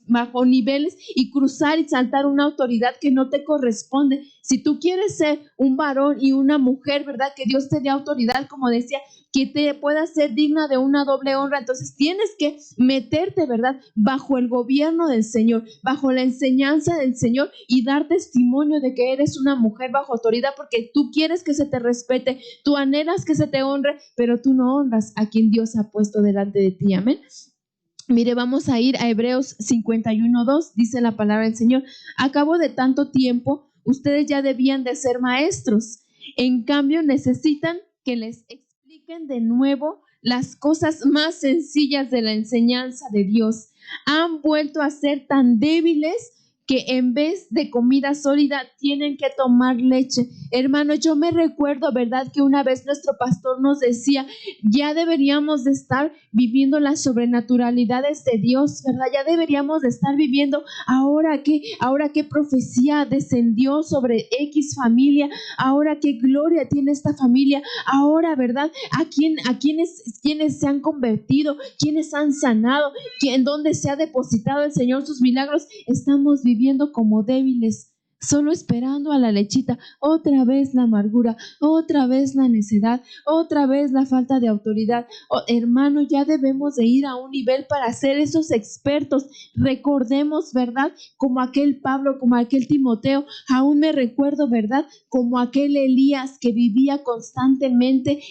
y cruzar y saltar una autoridad que no te corresponde. Si tú quieres ser un varón y una mujer, ¿verdad?, que Dios te dé autoridad, como decía, que te pueda ser digna de una doble honra, entonces tienes que meterte, ¿verdad?, bajo el gobierno del Señor, bajo la enseñanza del Señor y dar testimonio de que eres una mujer bajo autoridad, porque tú quieres que se te respete, tú anhelas que se te honre, pero tú no honras a quien Dios ha puesto delante de ti. Amén. Mire, vamos a ir a Hebreos 51:2, dice la palabra del Señor: a cabo de tanto tiempo, ustedes ya debían de ser maestros. En cambio, necesitan que les expliquen de nuevo las cosas más sencillas de la enseñanza de Dios. Han vuelto a ser tan débiles que en vez de comida sólida tienen que tomar leche. Hermano, yo me recuerdo, ¿verdad?, que una vez nuestro pastor nos decía: ya deberíamos de estar viviendo las sobrenaturalidades de Dios, ¿verdad? Ya deberíamos de estar viviendo ahora qué profecía descendió sobre X familia, ahora qué gloria tiene esta familia, ahora, ¿verdad?, quienes se han convertido, quienes han sanado, en dónde se ha depositado el Señor sus milagros. Estamos viviendo como débiles, solo esperando a la lechita. Otra vez la amargura, otra vez la necedad, otra vez la falta de autoridad. Hermano, ya debemos de ir a un nivel para ser esos expertos. Recordemos, ¿verdad?, como aquel Pablo, como aquel Timoteo. Aún me recuerdo, ¿verdad?, como aquel Elías que vivía constantemente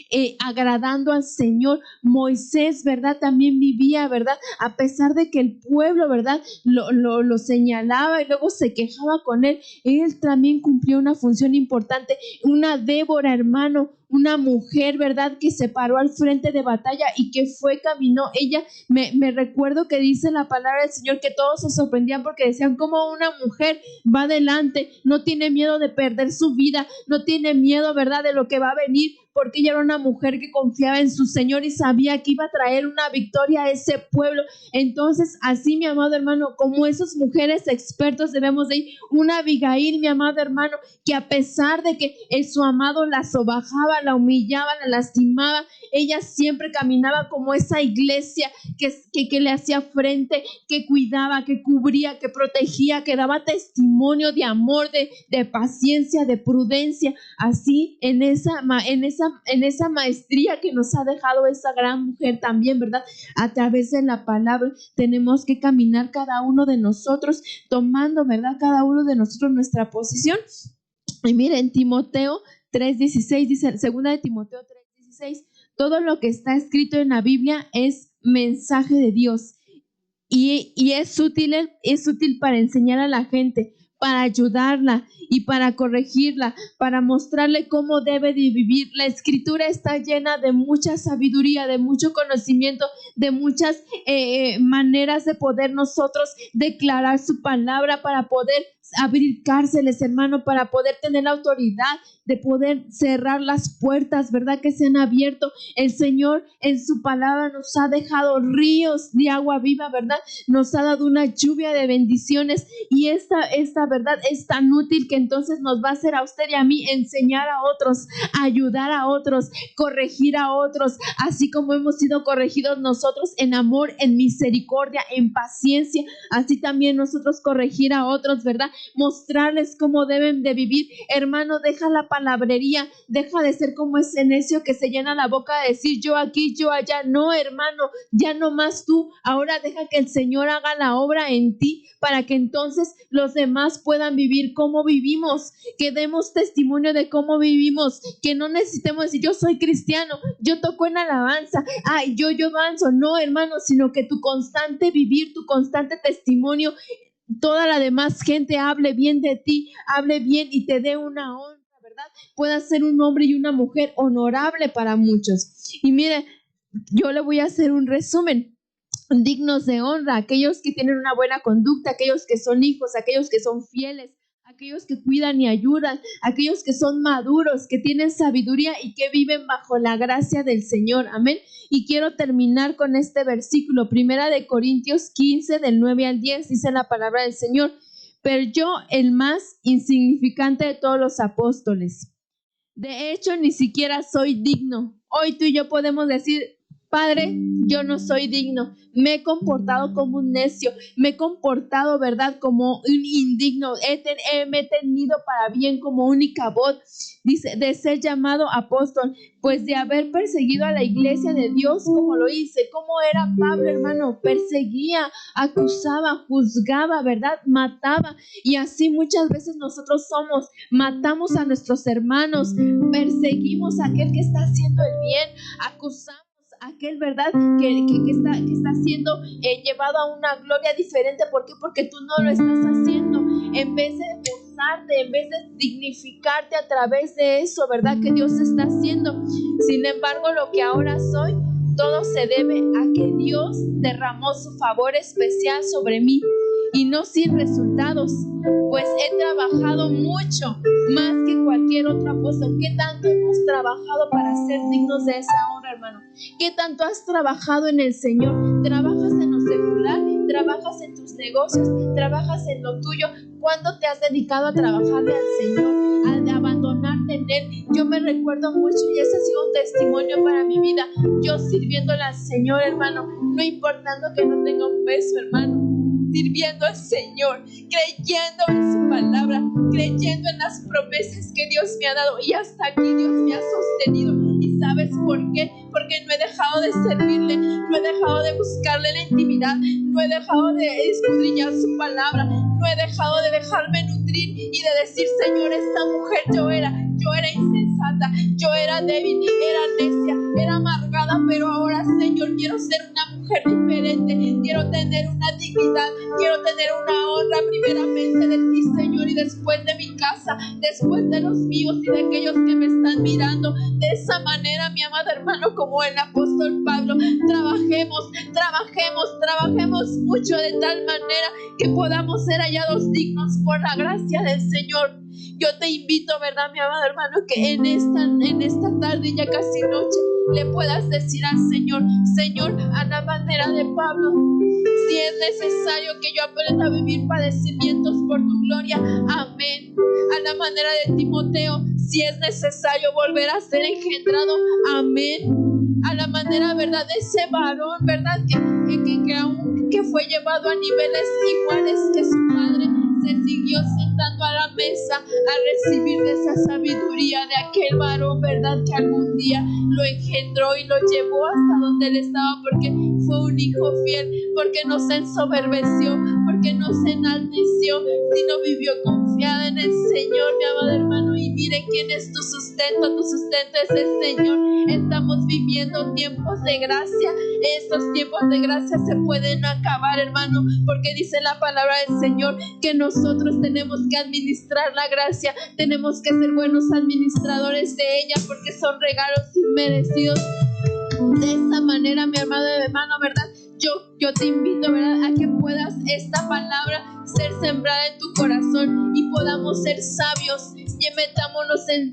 agradando al Señor. Moisés, ¿verdad?, también vivía, ¿verdad?, a pesar de que el pueblo, ¿verdad?, lo señalaba y luego se quejaba con él. Él también cumplió una función importante. Una Débora, hermano, una mujer, ¿verdad?, que se paró al frente de batalla y que caminó. Ella, me recuerdo que dice la palabra del Señor que todos se sorprendían porque decían: ¿cómo una mujer va adelante? No tiene miedo de perder su vida, no tiene miedo, ¿verdad?, de lo que va a venir, porque ella era una mujer que confiaba en su Señor y sabía que iba a traer una victoria a ese pueblo. Entonces, así, mi amado hermano, como esas mujeres expertos debemos de ir. Una Abigail, mi amado hermano, que a pesar de que su amado la sobajaba, la humillaba, la lastimaba, ella siempre caminaba como esa iglesia que le hacía frente, que cuidaba, que cubría, que protegía, que daba testimonio de amor, de paciencia, de prudencia. Así, en esa maestría que nos ha dejado esa gran mujer también, ¿verdad?, a través de la palabra, tenemos que caminar cada uno de nosotros, tomando, ¿verdad?, cada uno de nosotros nuestra posición. Y miren, Timoteo 3:16 dice, segunda de Timoteo 3:16: todo lo que está escrito en la Biblia es mensaje de Dios y es útil para enseñar a la gente, para ayudarla y para corregirla, para mostrarle cómo debe de vivir. La Escritura está llena de mucha sabiduría, de mucho conocimiento, de muchas maneras de poder nosotros declarar su palabra, para poder abrir cárceles, hermano, para poder tener la autoridad de poder cerrar las puertas, ¿verdad? Que se han abierto. El Señor en su palabra nos ha dejado ríos de agua viva, ¿verdad? Nos ha dado una lluvia de bendiciones, y esta verdad es tan útil que entonces nos va a hacer a usted y a mí enseñar a otros, ayudar a otros, corregir a otros, así como hemos sido corregidos nosotros en amor, en misericordia, en paciencia. Así también nosotros corregir a otros, ¿verdad? Mostrarles cómo deben de vivir. Hermano, deja la palabrería, deja de ser como ese necio que se llena la boca de decir yo aquí, yo allá. No, hermano, ya no más tú. Ahora deja que el Señor haga la obra en ti, para que entonces los demás puedan vivir como vivimos, que demos testimonio de cómo vivimos, que no necesitemos decir yo soy cristiano, yo toco en alabanza, ay, yo danzo. No, hermano, sino que tu constante vivir, tu constante testimonio, toda la demás gente hable bien de ti, hable bien y te dé una honra, ¿verdad? Puedas ser un hombre y una mujer honorable para muchos. Y mire, yo le voy a hacer un resumen. Dignos de honra, aquellos que tienen una buena conducta, aquellos que son hijos, aquellos que son fieles, aquellos que cuidan y ayudan, aquellos que son maduros, que tienen sabiduría y que viven bajo la gracia del Señor. Amén. Y quiero terminar con este versículo, 1 Corintios 15, del 9 al 10, dice la palabra del Señor: pero yo, el más insignificante de todos los apóstoles, de hecho ni siquiera soy digno. Hoy tú y yo podemos decir: Padre, yo no soy digno, me he comportado como un necio, me he comportado, ¿verdad?, como un indigno, me he tenido para bien como única voz, dice, de ser llamado apóstol, pues de haber perseguido a la iglesia de Dios como lo hice. ¿Cómo era Pablo, hermano? Perseguía, acusaba, juzgaba, ¿verdad?, mataba. Y así muchas veces nosotros matamos a nuestros hermanos, perseguimos a aquel que está haciendo el bien, acusamos aquel, ¿verdad?, que está siendo llevado a una gloria diferente. ¿Por qué? Porque tú no lo estás haciendo. En vez de esforzarte, en vez de dignificarte a través de eso, ¿verdad?, que Dios está haciendo. Sin embargo, lo que ahora soy, todo se debe a que Dios derramó su favor especial sobre mí, y no sin resultados, pues he trabajado mucho, más que cualquier otro apóstol. ¿Qué tanto hemos trabajado para ser dignos de esa honra, hermano? ¿Qué tanto has trabajado en el Señor? ¿Trabajas en lo secular? ¿Trabajas en tus negocios? ¿Trabajas en lo tuyo? ¿Cuándo te has dedicado a trabajarle al Señor, a abandonarte en Él? Yo me recuerdo mucho, y ese ha sido un testimonio para mi vida, yo sirviéndole al Señor, hermano, no importando que no tenga un peso, hermano, sirviendo al Señor, creyendo en su palabra, creyendo en las promesas que Dios me ha dado, y hasta aquí Dios me ha sostenido. ¿Y sabes por qué? Porque no he dejado de servirle, no he dejado de buscarle la intimidad, no he dejado de escudriñar su palabra, no he dejado de dejarme nutrir y de decir: Señor, esta mujer yo era insensata, yo era débil, era necia, era amargada, pero ahora, Señor, quiero ser una mujer diferente, quiero tener una dignidad, quiero tener una honra primeramente de ti, Señor, y después de mi casa, después de los míos y de aquellos que me están mirando. De esa manera, mi amado hermano, como el apóstol Pablo, trabajemos mucho, de tal manera que podamos ser hallados dignos por la gracia del Señor. Yo te invito, ¿verdad, mi amado hermano, que en esta tarde, ya casi noche, le puedas decir al Señor: Señor, a la manera de Pablo, si es necesario que yo aprenda a vivir padecimientos por tu gloria, amén. A la manera de Timoteo, si es necesario volver a ser engendrado, amén. A la manera, ¿verdad?, de ese varón, ¿verdad?, que fue llevado a niveles iguales que su padre, se siguió sentando a la mesa a recibir de esa sabiduría de aquel varón, ¿verdad?, que algún día lo engendró y lo llevó hasta donde él estaba, porque fue un hijo fiel, porque no se ensoberbeció, porque no se enalteció, sino vivió con confiada en el Señor, mi amado hermano, y mire quién es tu sustento es el Señor. Estamos viviendo tiempos de gracia. Estos tiempos de gracia se pueden acabar, hermano, porque dice la palabra del Señor que nosotros tenemos que administrar la gracia, tenemos que ser buenos administradores de ella, porque son regalos inmerecidos. De esa manera, mi amado hermano, ¿verdad? Yo te invito, ¿verdad?, a que puedas esta palabra ser sembrada en tu corazón y podamos ser sabios.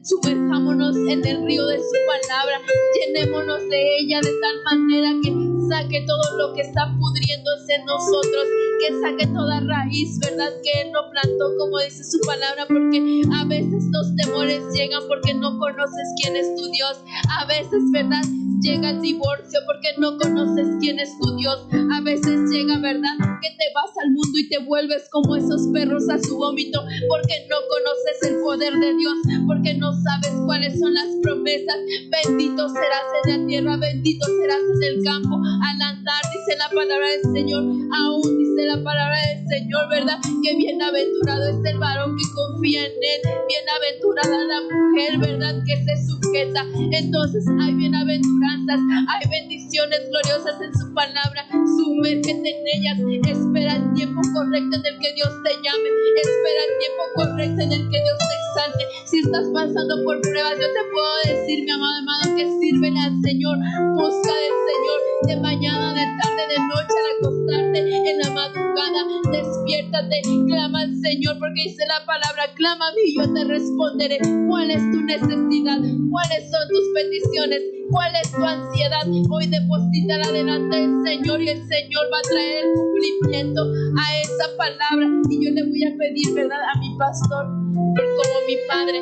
Sumerjámonos en el río de su palabra, llenémonos de ella de tal manera que saque todo lo que está pudriéndose en nosotros, que saque toda raíz, ¿verdad?, que Él no plantó, como dice su palabra, porque a veces los temores llegan porque no conoces quién es tu Dios. A veces, ¿verdad?, llega el divorcio porque no conoces quién es tu Dios. A veces llega, ¿verdad?, que te vas al mundo y te vuelves como esos perros a su vómito porque no conoces el poder de Dios, porque no sabes cuáles son las promesas. Bendito serás en la tierra, bendito serás en el campo. Al andar, dice la palabra del Señor, aún dice la palabra del Señor, ¿verdad?, que bienaventurado es el varón que confía en Él, bienaventurada la mujer, ¿verdad?, que se sujeta. Entonces hay bienaventuranzas, hay bendiciones gloriosas en su palabra. Sumérgete en ellas, espera el tiempo correcto en el que Dios te llame, espera el tiempo correcto en el que Dios te exalte. Si estás pasando por pruebas, yo te puedo decir, mi amado hermano, que sírvele al Señor, busca del Señor de mañana, de tarde, de noche, al acostarte, en la madrugada, despiértate, clama al Señor, porque dice la palabra, clama a mí y yo te responderé. ¿Cuál es tu necesidad? ¿Cuáles son tus peticiones? ¿Cuál es tu ansiedad? Hoy deposítala delante del Señor y el Señor va a traer el cumplimiento a esa palabra. Y yo le voy a pedir, ¿verdad?, a mi pastor, como mi padre,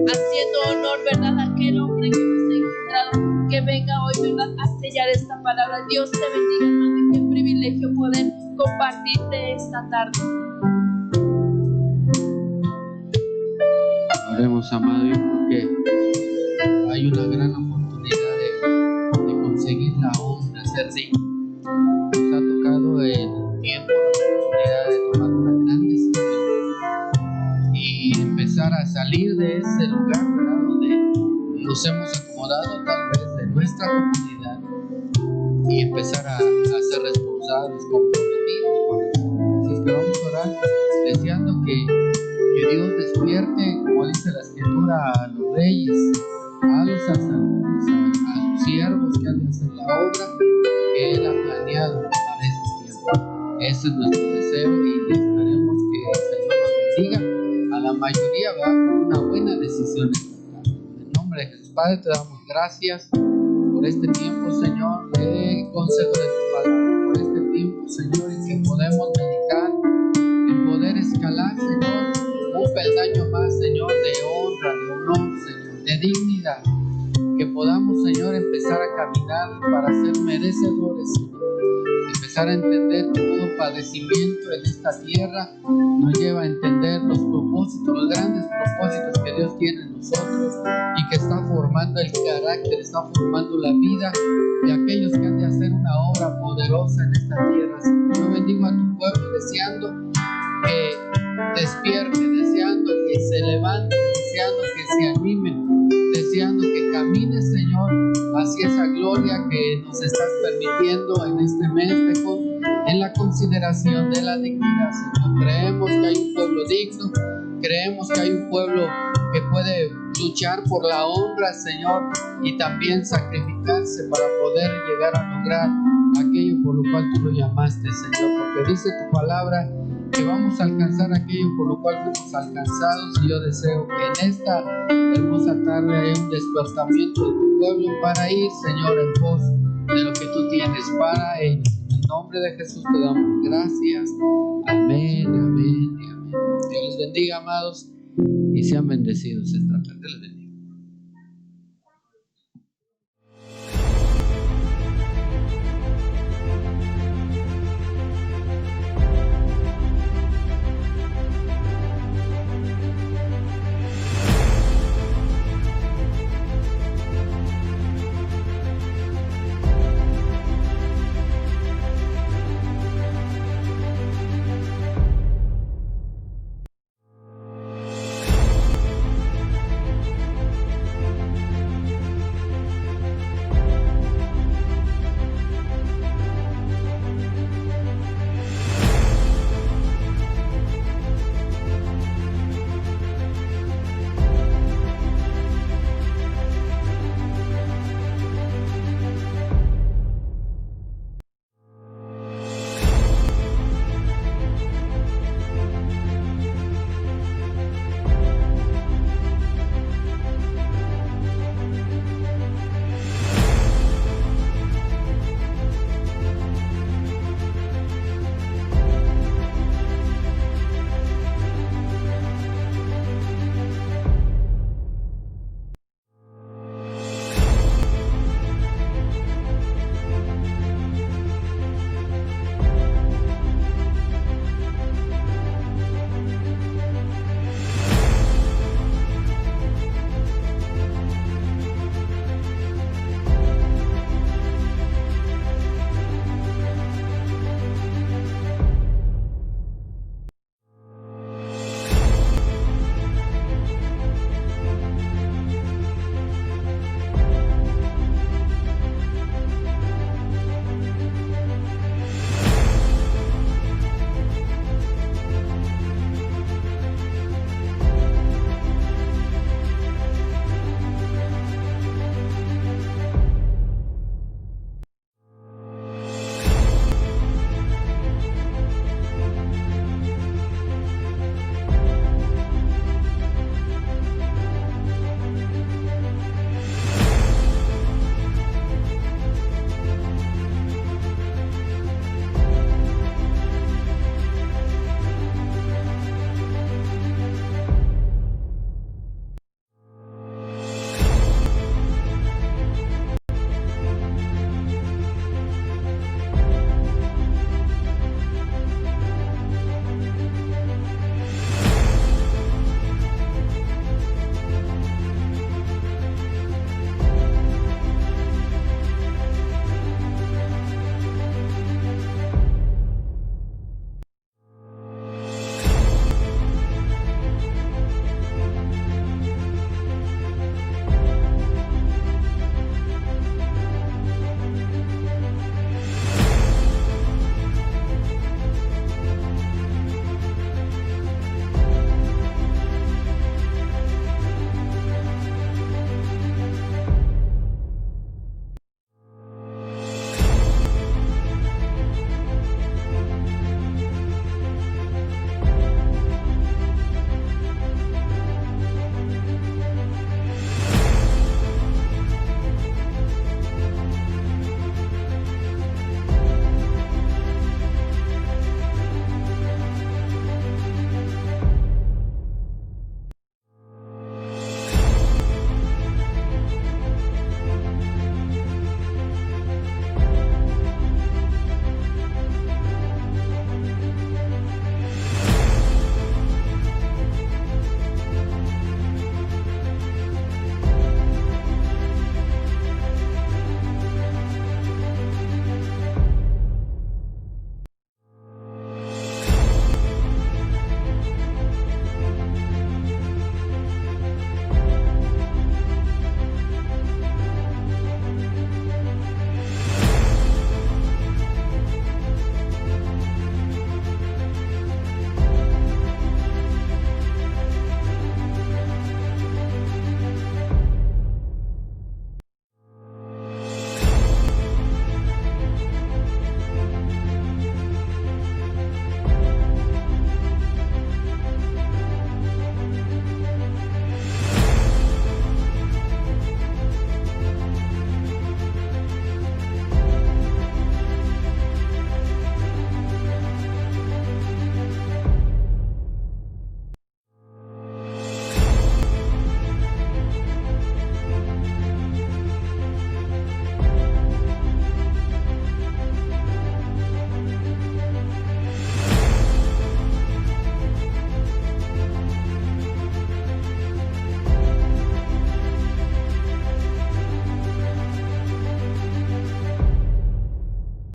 haciendo honor, ¿verdad?, a aquel hombre que nos ha encontrado, que venga hoy, ¿verdad?, a sellar esta palabra. Dios te bendiga, hermano, y qué privilegio poder compartirte esta tarde. Oremos, amado. Yo creo que hay una gran oportunidad de conseguir la honra, ser digno. Nos ha tocado el tiempo, la oportunidad de tomar una gran decisión y empezar a salir de ese lugar, ¿verdad?, donde nos hemos acomodado tal vez de nuestra comunidad y empezar a ser responsables, comprometidos con eso. Así es que vamos a orar deseando que Dios despierte, como dice la Escritura, a los reyes, a los sacerdotes, a los siervos que han de hacer la obra que Él ha planeado para este tiempo. Ese es nuestro deseo y esperemos que el Señor nos bendiga a la mayoría, ¿verdad?, con una buena decisión esta tarde. En el nombre de Jesús, Padre, te damos gracias por este tiempo, Señor, de consejo de tu palabra, por este tiempo, Señor, en que podemos meditar, en poder escalar, Señor, un peldaño más, Señor, de honra, de honor, Señor, de dignidad, que podamos, Señor, empezar a caminar para ser merecedores, Señor, empezar a entender que todo padecimiento en esta tierra nos lleva a entender los propósitos, los grandes propósitos que Dios tiene en nosotros y que está formando el carácter, está formando la vida de aquellos que han de hacer una obra poderosa en esta tierra. Señor, yo bendigo a tu pueblo deseando que despierte, deseando que se levante, deseando que se anime, deseando que camine, Señor, hacia esa gloria que nos estás permitiendo en este mes, en la consideración de la dignidad, Señor. Creemos que hay un pueblo digno, creemos que hay un pueblo que puede luchar por la honra, Señor, y también sacrificarse para poder llegar a lograr aquello por lo cual tú lo llamaste, Señor, porque dice tu palabra que vamos a alcanzar aquello por lo cual fuimos alcanzados, y yo deseo que en esta hermosa tarde haya un despertamiento de tu pueblo para ir, Señor, en pos de lo que tú tienes para ellos. En el nombre de Jesús te damos gracias. Amén, amén y amén. Dios les bendiga, amados, y sean bendecidos esta tarde.